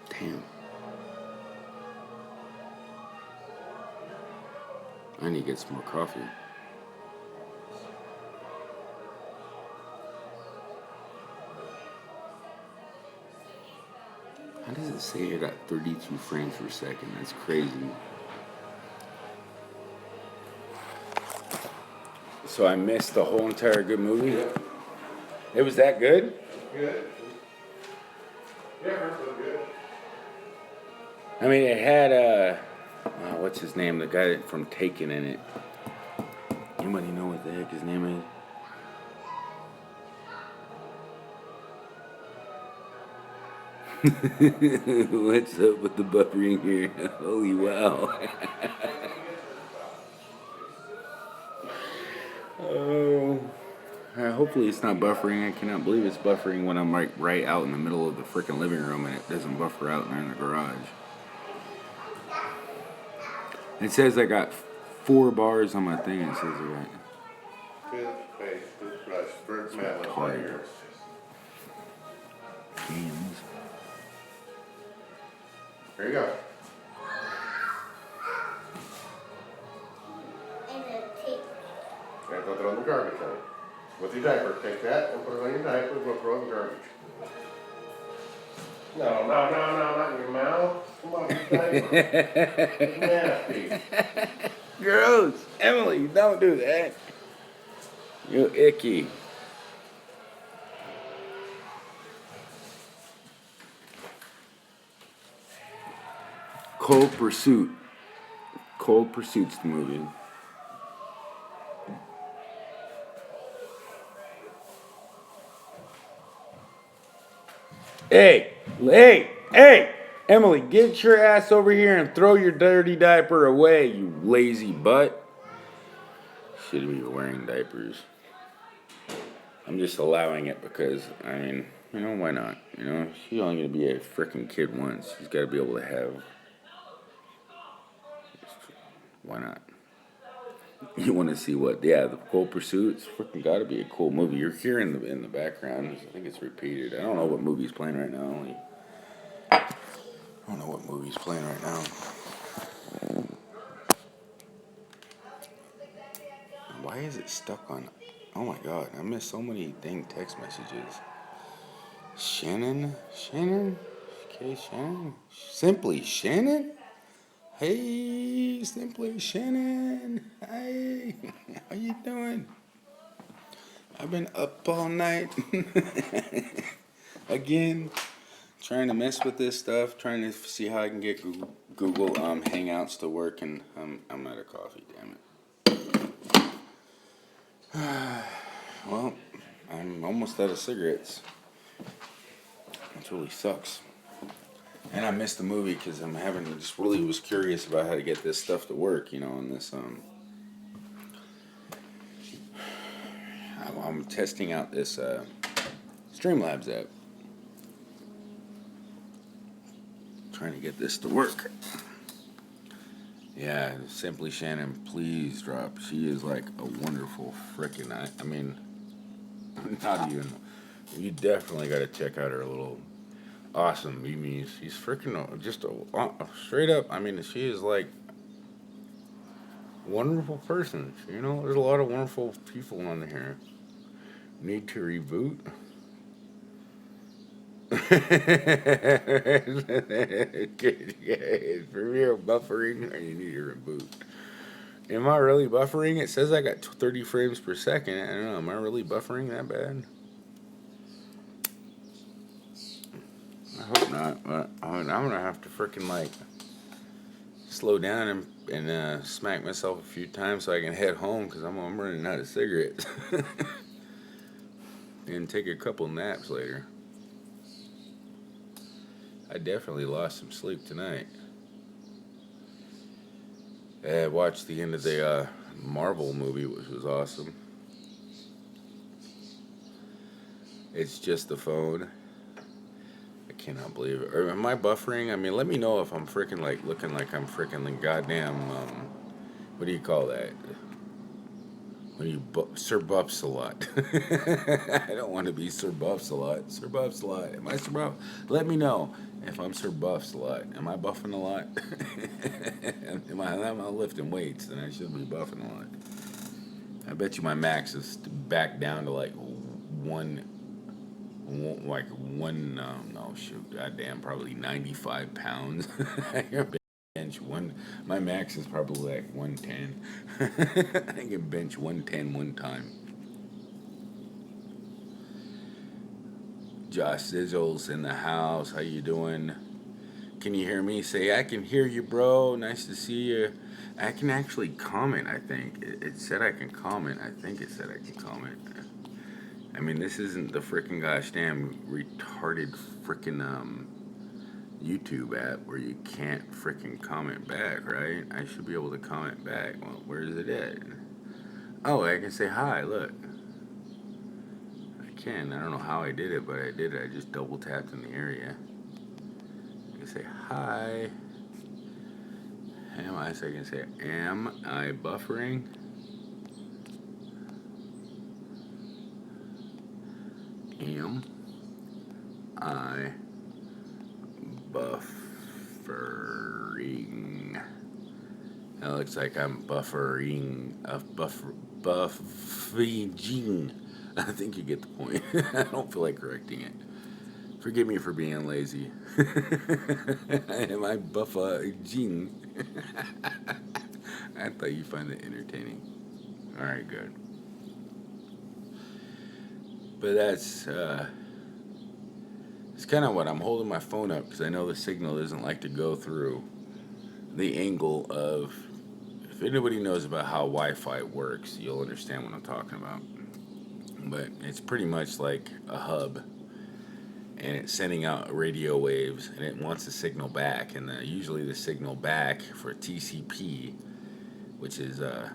Damn. I need to get some more coffee. How does it say I got 32 frames per second? That's crazy. So I missed the whole entire good movie? Yeah. It was that good? good. Yeah, it's so good. I mean, it had, what's his name? The guy from Taken in it. Anybody know what the heck his name is? What's up with the buffering here? Holy wow. Oh. Hopefully it's not buffering. I cannot believe it's buffering when I'm right out in the middle of the freaking living room and it doesn't buffer out in the garage. It says I got 4 bars on my thing. It says it right. Toothpaste, toothbrush, bird metal, Hard. fire. Cans. There you go. And the tape. And go throw it in the garbage, honey. With your diaper, take that and put it on your diaper and go throw it in the garbage. No, not in your mouth. Come on, your diaper. It's nasty. Gross. Emily, don't do that. You icky. Cold Pursuit. Cold Pursuit's the movie. Hey, Emily, get your ass over here and throw your dirty diaper away, you lazy butt. Should be wearing diapers. I'm just allowing it because, why not? She's only gonna be a freaking kid once. She's gotta be able to have. Why not? You want to see what? Yeah, the Cold Pursuit. It's freaking got to be a cool movie. You're hearing in the background. I think it's repeated. I don't know what movie's playing right now. I don't know what movie's playing right now. Why is it stuck on? Oh my god, I missed so many dang text messages. Shannon? Shannon? Okay, Shannon? Simply Shannon? Hey, Simply Shannon. Hey, how you doing? I've been up all night. Again, trying to mess with this stuff, trying to see how I can get Google Hangouts to work, and I'm out of coffee, damn it. Well, I'm almost out of cigarettes. Which really sucks. And I missed the movie because just really was curious about how to get this stuff to work, on this, I'm testing out this, Streamlabs app. Trying to get this to work. Yeah, Simply Shannon, please drop. She is like a wonderful freaking, I mean, not even, you definitely got to check out her little awesome memes. She's freaking just straight up. I mean, she is like wonderful person. There's a lot of wonderful people on here. Need to reboot. For real buffering, or you need to reboot. Am I really buffering? It says I got 30 frames per second. I don't know. Am I really buffering that bad? I hope not, but I'm gonna have to freaking slow down and smack myself a few times so I can head home because I'm running out of cigarettes. And take a couple naps later. I definitely lost some sleep tonight. I watched the end of the Marvel movie, which was awesome. It's just the phone. I cannot believe it. Or am I buffering? I mean, let me know if I'm freaking looking like I'm freaking goddamn, what do you call that? When you Sir Buffs a lot. I don't want to be Sir Buffs a lot. Sir Buffs a lot. Am I Sir Buff? Let me know if I'm Sir Buffs a lot. Am I buffing a lot? Am I lifting weights? Then I should be buffing a lot. I bet you my max is back down to no shoot, goddamn, probably 95 pounds. Bench my max is probably 110. I can bench 110 one time. Josh Sizzles in the house. How you doing? Can you hear me? Say, I can hear you, bro. Nice to see you. I can actually comment, I think. It said I can comment. I think it said I can comment. I mean, this isn't the freaking gosh damn retarded freaking YouTube app where you can't freaking comment back, right? I should be able to comment back. Well, where is it at? Oh, I can say hi, look. I can. I don't know how I did it, but I did it. I just double tapped in the area. I can say hi. Am I buffering? Am I buffering? It looks like I'm buffering. Buffing. I think you get the point. I don't feel like correcting it. Forgive me for being lazy. Am I buffing? I thought you'd find it entertaining. Alright, good. But that's, it's kind of what I'm holding my phone up because I know the signal doesn't like to go through the angle of, if anybody knows about how Wi-Fi works, you'll understand what I'm talking about. But it's pretty much like a hub, and it's sending out radio waves, and it wants a signal back, and usually the signal back for TCP, which is a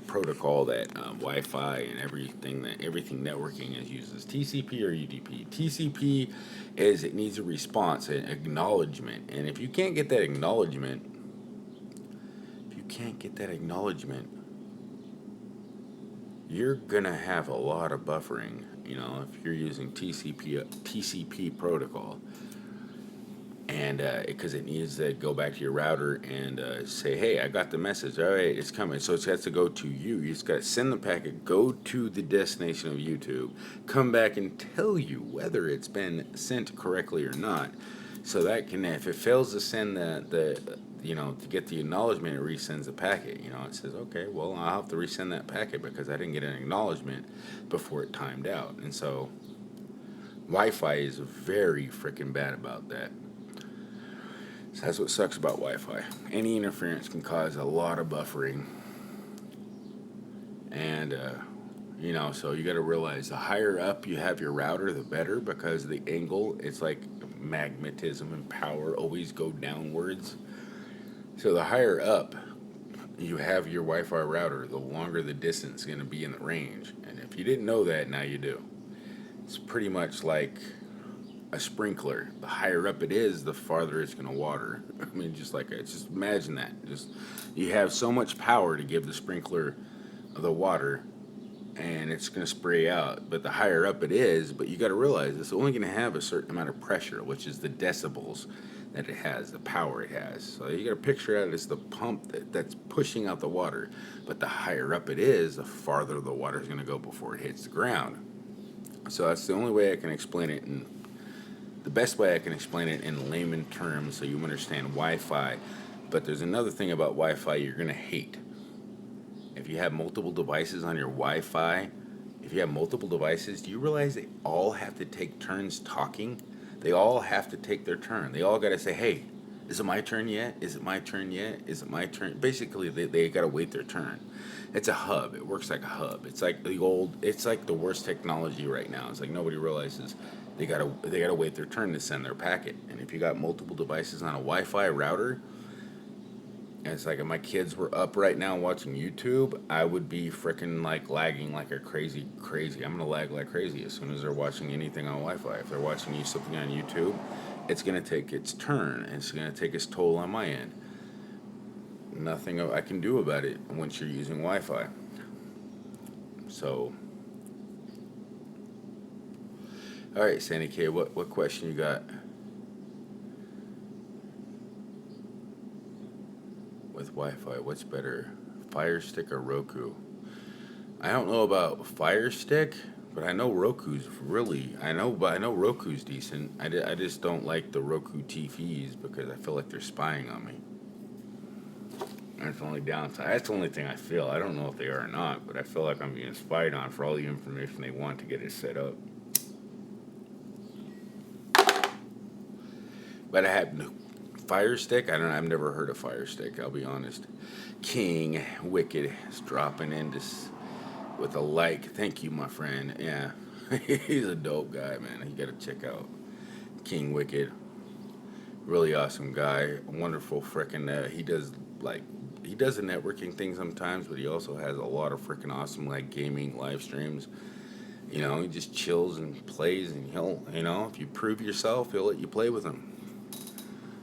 protocol that Wi-Fi and everything networking uses, TCP or UDP. TCP is it needs a response, an acknowledgement, and if you can't get that acknowledgement, you're gonna have a lot of buffering. If you're using TCP protocol, and because it needs to go back to your router and say, hey, I got the message. All right, it's coming. So it has to go to you. You just got to send the packet, go to the destination of YouTube, come back and tell you whether it's been sent correctly or not. So that can, if it fails to send to get the acknowledgement, it resends the packet. It says, okay, well, I'll have to resend that packet because I didn't get an acknowledgement before it timed out. And so Wi-Fi is very freaking bad about that. So that's what sucks about Wi-Fi. Any interference can cause a lot of buffering. And, so you got to realize the higher up you have your router, the better, because the angle, it's like magnetism and power always go downwards. So the higher up you have your Wi-Fi router, the longer the distance is going to be in the range. And if you didn't know that, now you do. It's pretty much like a sprinkler. The higher up it is, the farther it's going to water. I mean, just imagine that. You have so much power to give the sprinkler the water, and it's going to spray out. But the higher up it is, but you got to realize it's only going to have a certain amount of pressure, which is the decibels that it has, the power it has. So you got to picture it as the pump that's pushing out the water. But the higher up it is, the farther the water is going to go before it hits the ground. So that's the only way I can explain it, and the best way I can explain it in layman terms so you understand Wi-Fi. But there's another thing about Wi-Fi you're going to hate. If you have multiple devices on your Wi-Fi, do you realize they all have to take turns talking? They all have to take their turn. They all got to say, hey, is it my turn yet? Is it my turn yet? Is it my turn? Basically, they got to wait their turn. It's a hub. It works like a hub. It's like the worst technology right now. It's like nobody realizes they gotta wait their turn to send their packet. And if you got multiple devices on a Wi-Fi router, and it's like if my kids were up right now watching YouTube, I would be freaking like lagging like a crazy. I'm gonna lag like crazy as soon as they're watching anything on Wi-Fi. If they're watching something on YouTube, it's gonna take its turn, and it's gonna take its toll on my end. Nothing I can do about it once you're using Wi-Fi. So, all right, Sandy K, what question you got? With Wi-Fi, what's better, Fire Stick or Roku? I don't know about Fire Stick, but I know Roku's Roku's decent. I just don't like the Roku TVs because I feel like they're spying on me. That's the only downside. That's the only thing I feel. I don't know if they are or not, but I feel like I'm being spied on for all the information they want to get it set up. But I have no Fire Stick. I've never heard of Fire Stick. I'll be honest. King Wicked is dropping in this with a like. Thank you, my friend. Yeah, he's a dope guy, man. You got to check out King Wicked. Really awesome guy. Wonderful freaking. He does the networking thing sometimes, but he also has a lot of freaking awesome gaming live streams. He just chills and plays, and he'll, if you prove yourself, he'll let you play with him.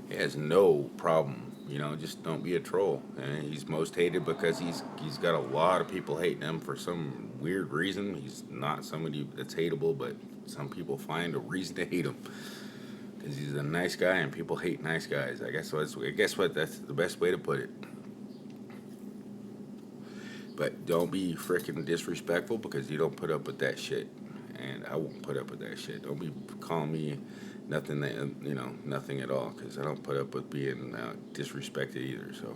He has no problem. Just don't be a troll. And he's most hated because he's got a lot of people hating him for some weird reason. He's not somebody that's hateable, but some people find a reason to hate him. Because he's a nice guy, and people hate nice guys. I guess what that's the best way to put it. But don't be freaking disrespectful because you don't put up with that shit. And I won't put up with that shit. Don't be calling me nothing nothing at all, because I don't put up with being disrespected either. So,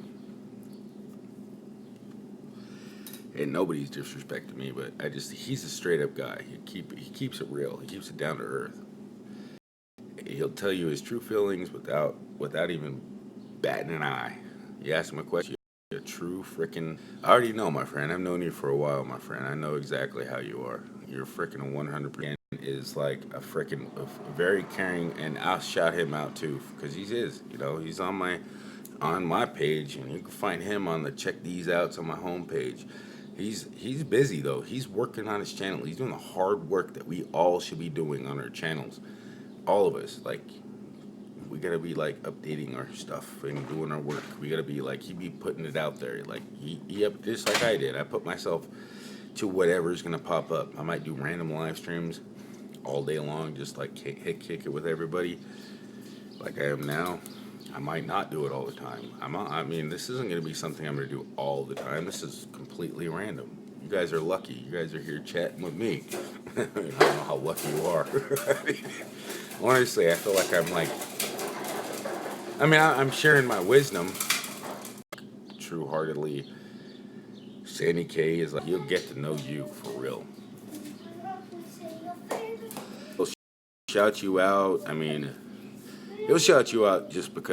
and nobody's disrespecting me, but he's a straight up guy. He keeps it real. He keeps it down to earth. He'll tell you his true feelings without even batting an eye. You ask him a question, a true freaking. I already know, my friend. I've known you for a while, my friend. I know exactly how you are. You're freaking 100%. Is like a very caring, and I'll shout him out too because he's on my page, and you can find him on the check these outs on my homepage. He's busy though. He's working on his channel. He's doing the hard work that we all should be doing on our channels. All of us, we gotta be updating our stuff and doing our work. We gotta be he be putting it out there. He just like I did. I put myself to whatever's gonna pop up. I might do random live streams all day long, just kick it with everybody. like I am now. I might not do it all the time. I mean, this isn't going to be something I'm going to do all the time. This is completely random. You guys are lucky. You guys are here chatting with me. I don't know how lucky you are. Honestly, I feel like I'm sharing my wisdom. True-heartedly, Sandy K is like, you'll get to know you for real. He'll shout you out. I mean, he'll shout you out just because.